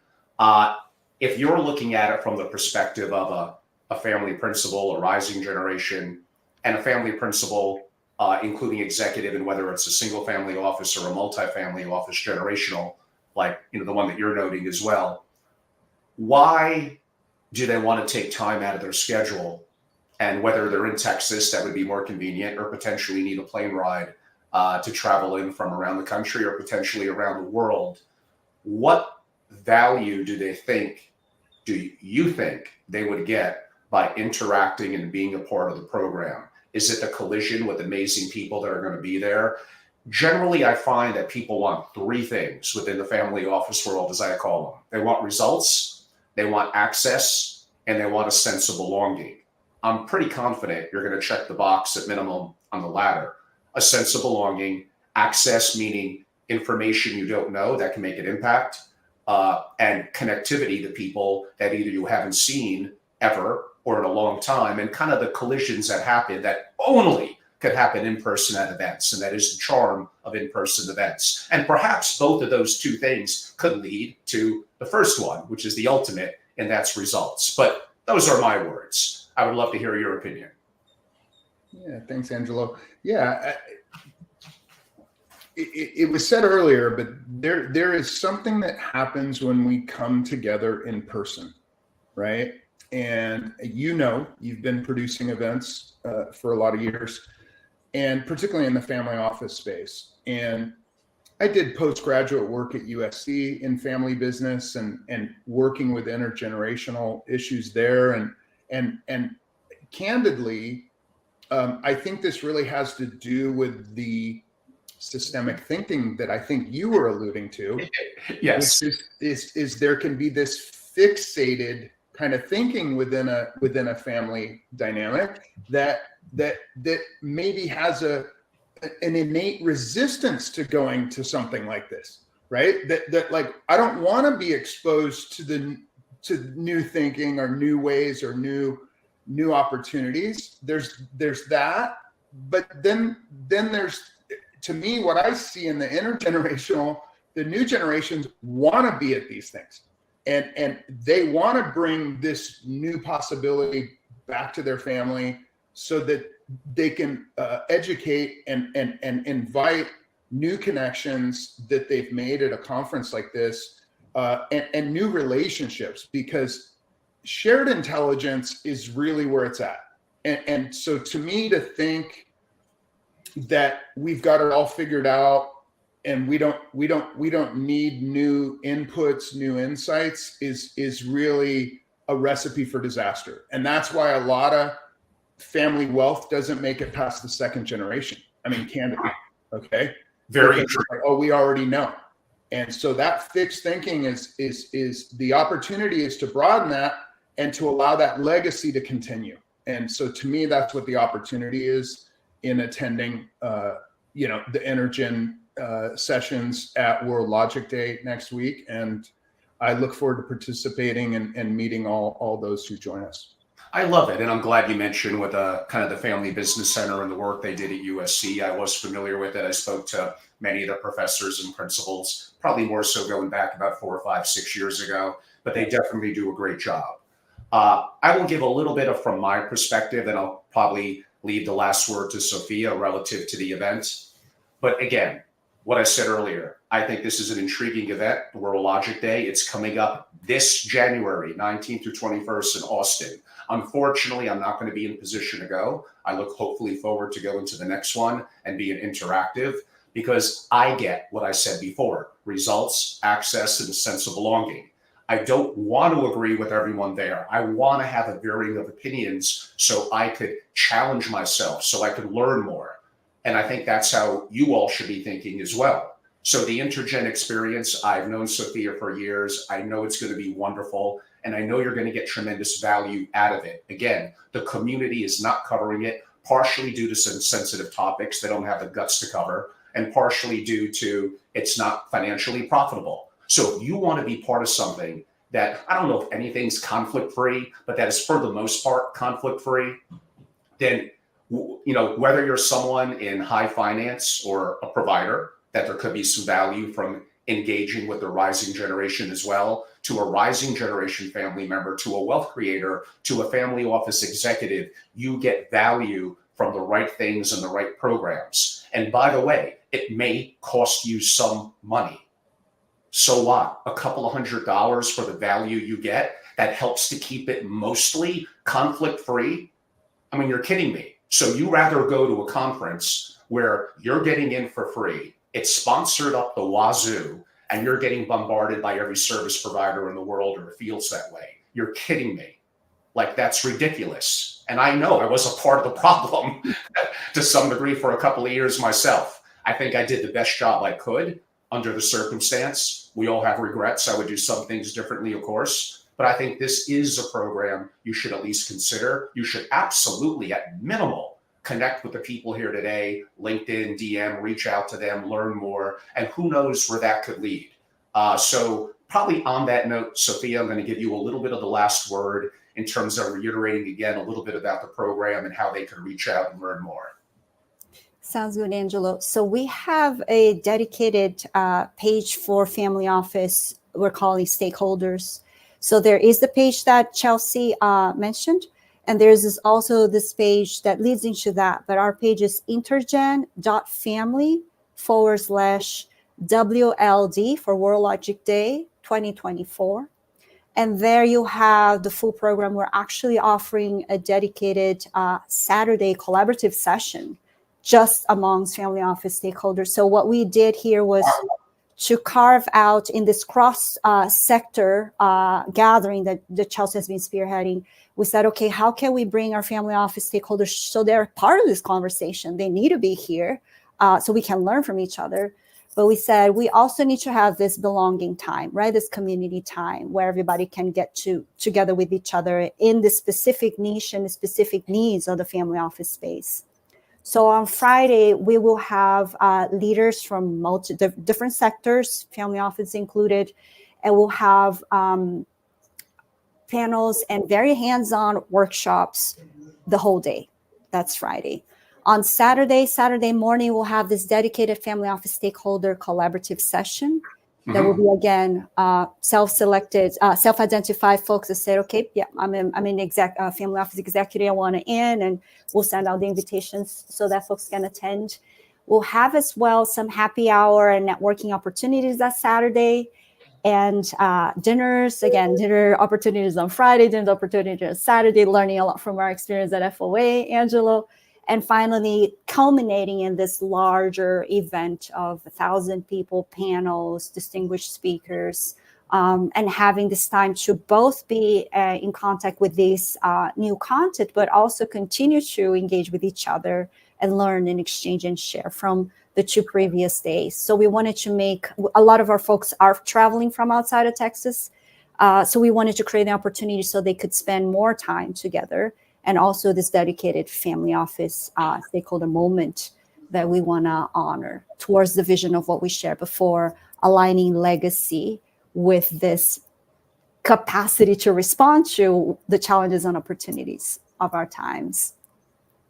Speaker 1: if you're looking at it from the perspective of a family principal, a rising generation, and a family principal, including executive, and whether it's a single family office or a multi-family office generational, like the one that you're noting as well, why do they want to take time out of their schedule? And whether they're in Texas, that would be more convenient, or potentially need a plane ride to travel in from around the country or potentially around the world. What value do you think they would get by interacting and being a part of the program? Is it the collision with amazing people that are going to be there? Generally, I find that people want three things within the family office world, as I call them. They want results, they want access, and they want a sense of belonging. I'm pretty confident you're going to check the box at minimum on the latter. A sense of belonging, access, meaning information you don't know that can make an impact, and connectivity to people that either you haven't seen ever or in a long time, and kind of the collisions that happen that only could happen in person at events. And that is the charm of in-person events. And perhaps both of those two things could lead to the first one, which is the ultimate, and that's results. But those are my words. I would love to hear your opinion.
Speaker 4: Yeah, thanks, Angelo. Yeah, it was said earlier, but there is something that happens when we come together in person, right? and you've been producing events for a lot of years, and particularly in the family office space. And I did postgraduate work at USC in family business and working with intergenerational issues there. And candidly, I think this really has to do with the systemic thinking that I think you were alluding to.
Speaker 1: Yes.
Speaker 4: Which is there can be this fixated kind of thinking within a family dynamic that maybe has an innate resistance to going to something like this, right? That like, I don't want to be exposed to new thinking or new ways or new opportunities. There's that, but then there's, to me, what I see in the intergenerational, the new generations want to be at these things, and they want to bring this new possibility back to their family so that they can educate and invite new connections that they've made at a conference like this, and new relationships, because shared intelligence is really where it's at. And so to me, to think that we've got it all figured out and we don't need new inputs, new insights is really a recipe for disaster. And that's why a lot of family wealth doesn't make it past the second generation. I mean, candidly, okay?
Speaker 1: Very true.
Speaker 4: Like, oh, we already know. And so that fixed thinking is the opportunity is to broaden that and to allow that legacy to continue. And so to me, that's what the opportunity is in attending, the InterGen sessions at World Logic Day next week. And I look forward to participating and meeting all those who join us.
Speaker 1: I love it. And I'm glad you mentioned with kind of the Family Business Center and the work they did at USC. I was familiar with it. I spoke to many of the professors and principals, probably more so going back about 4 or 5, 6 years ago, but they definitely do a great job. I will give a little bit from my perspective, and I'll probably leave the last word to Sofia relative to the event. But again, what I said earlier, I think this is an intriguing event, World Logic Day. It's coming up this January 19th through 21st in Austin. Unfortunately, I'm not going to be in position to go. I look hopefully forward to going to the next one and being interactive, because I get what I said before: results, access, and a sense of belonging. I don't want to agree with everyone there. I want to have a varying of opinions so I could challenge myself, so I could learn more. And I think that's how you all should be thinking as well. So the InterGen experience, I've known Sofia for years. I know it's going to be wonderful, and I know you're going to get tremendous value out of it. Again, the community is not covering it, partially due to some sensitive topics they don't have the guts to cover, and partially due to it's not financially profitable. So if you want to be part of something that, I don't know if anything's conflict-free, but that is for the most part conflict-free, then, whether you're someone in high finance or a provider, that there could be some value from engaging with the rising generation as well, to a rising generation family member, to a wealth creator, to a family office executive, you get value from the right things and the right programs. And by the way, it may cost you some money. So what? A couple of $100 for the value you get that helps to keep it mostly conflict-free? I mean, you're kidding me. So you rather go to a conference where you're getting in for free, it's sponsored up the wazoo, and you're getting bombarded by every service provider in the world, or it feels that way. You're kidding me. Like, that's ridiculous. And I know I was a part of the problem to some degree for a couple of years myself. I think I did the best job I could under the circumstance. We all have regrets. I would do some things differently, of course. But I think this is a program you should at least consider. You should absolutely, at minimal, connect with the people here today, LinkedIn, DM, reach out to them, learn more, and who knows where that could lead. So probably on that note, Sofia, I'm going to give you a little bit of the last word in terms of reiterating again a little bit about the program and how they can reach out and learn more.
Speaker 2: Sounds good, Angelo. So we have a dedicated page for Family Office. We're calling stakeholders. So there is the page that Chelsea mentioned, and there's also this page that leads into that. But our page is intergen.family/WLD for World Logic Day 2024. And there you have the full program. We're actually offering a dedicated Saturday collaborative session just amongst family office stakeholders. So what we did here was to carve out in this cross sector gathering that Chelsea has been spearheading. We said, okay, how can we bring our family office stakeholders so they're part of this conversation? They need to be here so we can learn from each other. But we said we also need to have this belonging time, right? This community time where everybody can get together with each other in the specific niche and the specific needs of the family office space. So on Friday, we will have leaders from different sectors, family office included, and we'll have panels and very hands-on workshops the whole day. That's Friday. On Saturday morning, we'll have this dedicated family office stakeholder collaborative session. That will be, again, self-selected, self-identified folks that said, okay, yeah, I'm in family office executive, I want to in, and we'll send out the invitations so that folks can attend. We'll have as well some happy hour and networking opportunities that Saturday, and dinners, again, dinner opportunities on Friday, dinner opportunities on Saturday, learning a lot from our experience at FOA, Angelo. And finally, culminating in this larger event of 1,000 people, panels, distinguished speakers, and having this time to both be in contact with this new content, but also continue to engage with each other and learn and exchange and share from the 2 previous days. So we wanted to make, a lot of our folks are traveling from outside of Texas. So we wanted to create an opportunity so they could spend more time together. And also this dedicated family office stakeholder moment that we want to honor towards the vision of what we shared before, aligning legacy with this capacity to respond to the challenges and opportunities of our times.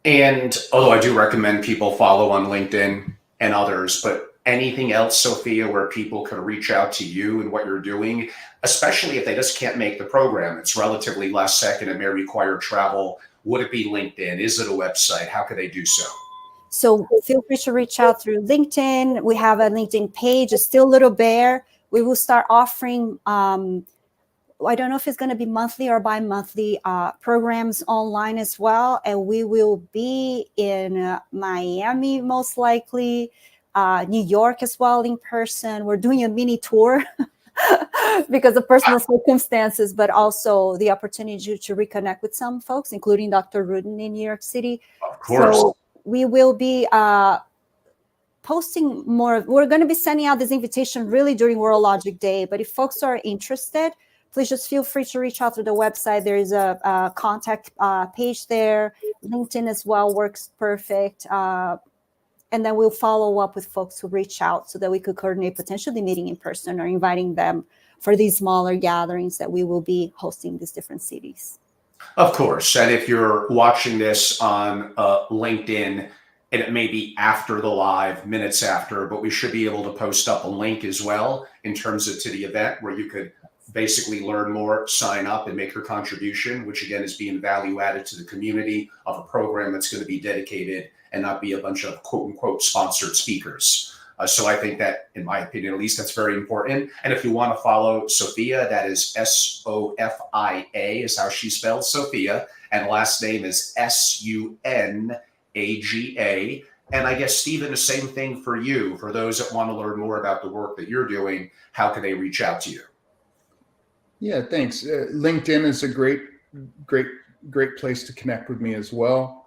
Speaker 1: And although I do recommend people follow on LinkedIn and others, but anything else, Sofia, where people can reach out to you and what you're doing, especially if they just can't make the program? It's relatively last second and may require travel. Would it be LinkedIn? Is it a website? How could they do so?
Speaker 2: So feel free to reach out through LinkedIn. We have a LinkedIn page. It's still a little bare. We will start offering, I don't know if it's going to be monthly or bi-monthly programs online as well. And we will be in Miami, most likely, New York as well in person. We're doing a mini tour because of personal circumstances, but also the opportunity to reconnect with some folks, including Dr. Rudin in New York City.
Speaker 1: Of course.
Speaker 2: So we will be posting more. We're going to be sending out this invitation really during World Logic Day. But if folks are interested, please just feel free to reach out to the website. There is a contact page there. LinkedIn as well works perfect. And then we'll follow up with folks who reach out so that we could coordinate potentially meeting in person or inviting them for these smaller gatherings that we will be hosting in these different cities.
Speaker 1: Of course. And if you're watching this on LinkedIn, and it may be after the live, minutes after, but we should be able to post up a link as well in terms of to the event where you could basically learn more, sign up, and make your contribution, which again is being value added to the community of a program that's going to be dedicated and not be a bunch of quote unquote sponsored speakers. So I think that, in my opinion, at least, that's very important. And if you want to follow Sofia, that is Sofia is how she spells Sofia, and last name is Sunaga. And I guess, Steven, the same thing for you. For those that want to learn more about the work that you're doing, how can they reach out to you?
Speaker 4: Yeah, thanks. LinkedIn is a great place to connect with me as well.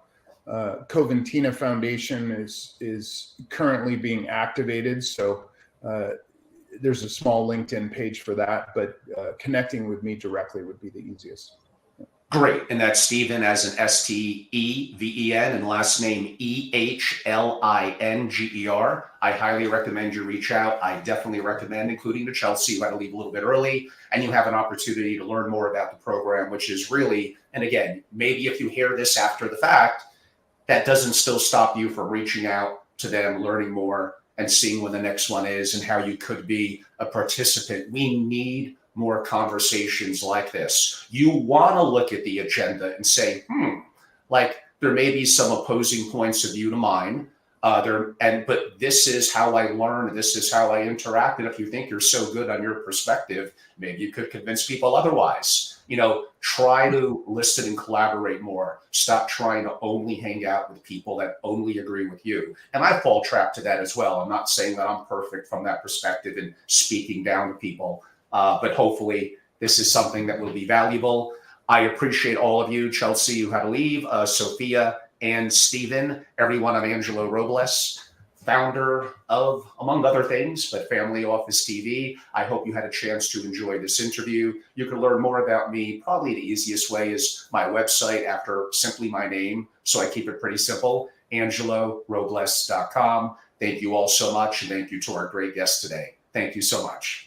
Speaker 4: Coventina Foundation is currently being activated, so there's a small LinkedIn page for that, but connecting with me directly would be the easiest.
Speaker 1: Great. And that's Steven as in Steven and last name Ehlinger. I highly recommend you reach out. I definitely recommend, including to Chelsea, you got to leave a little bit early, and you have an opportunity to learn more about the program, which is really, and again, maybe if you hear this after the fact, that doesn't still stop you from reaching out to them, learning more, and seeing when the next one is and how you could be a participant. We need more conversations like this. You want to look at the agenda and say, like there may be some opposing points of view to mine, But this is how I learn. This is how I interact. And if you think you're so good on your perspective, maybe you could convince people otherwise. Try to listen and collaborate more. Stop trying to only hang out with people that only agree with you. And I fall trap to that as well. I'm not saying that I'm perfect from that perspective and speaking down to people, but hopefully this is something that will be valuable. I appreciate all of you. Chelsea, you had to leave. Sofia and Steven, everyone. I'm Angelo Robles, founder of, among other things, but Family Office TV. I hope you had a chance to enjoy this interview. You can learn more about me. Probably the easiest way is my website after simply my name. So I keep it pretty simple, angelorobles.com. Thank you all so much. And thank you to our great guests today. Thank you so much.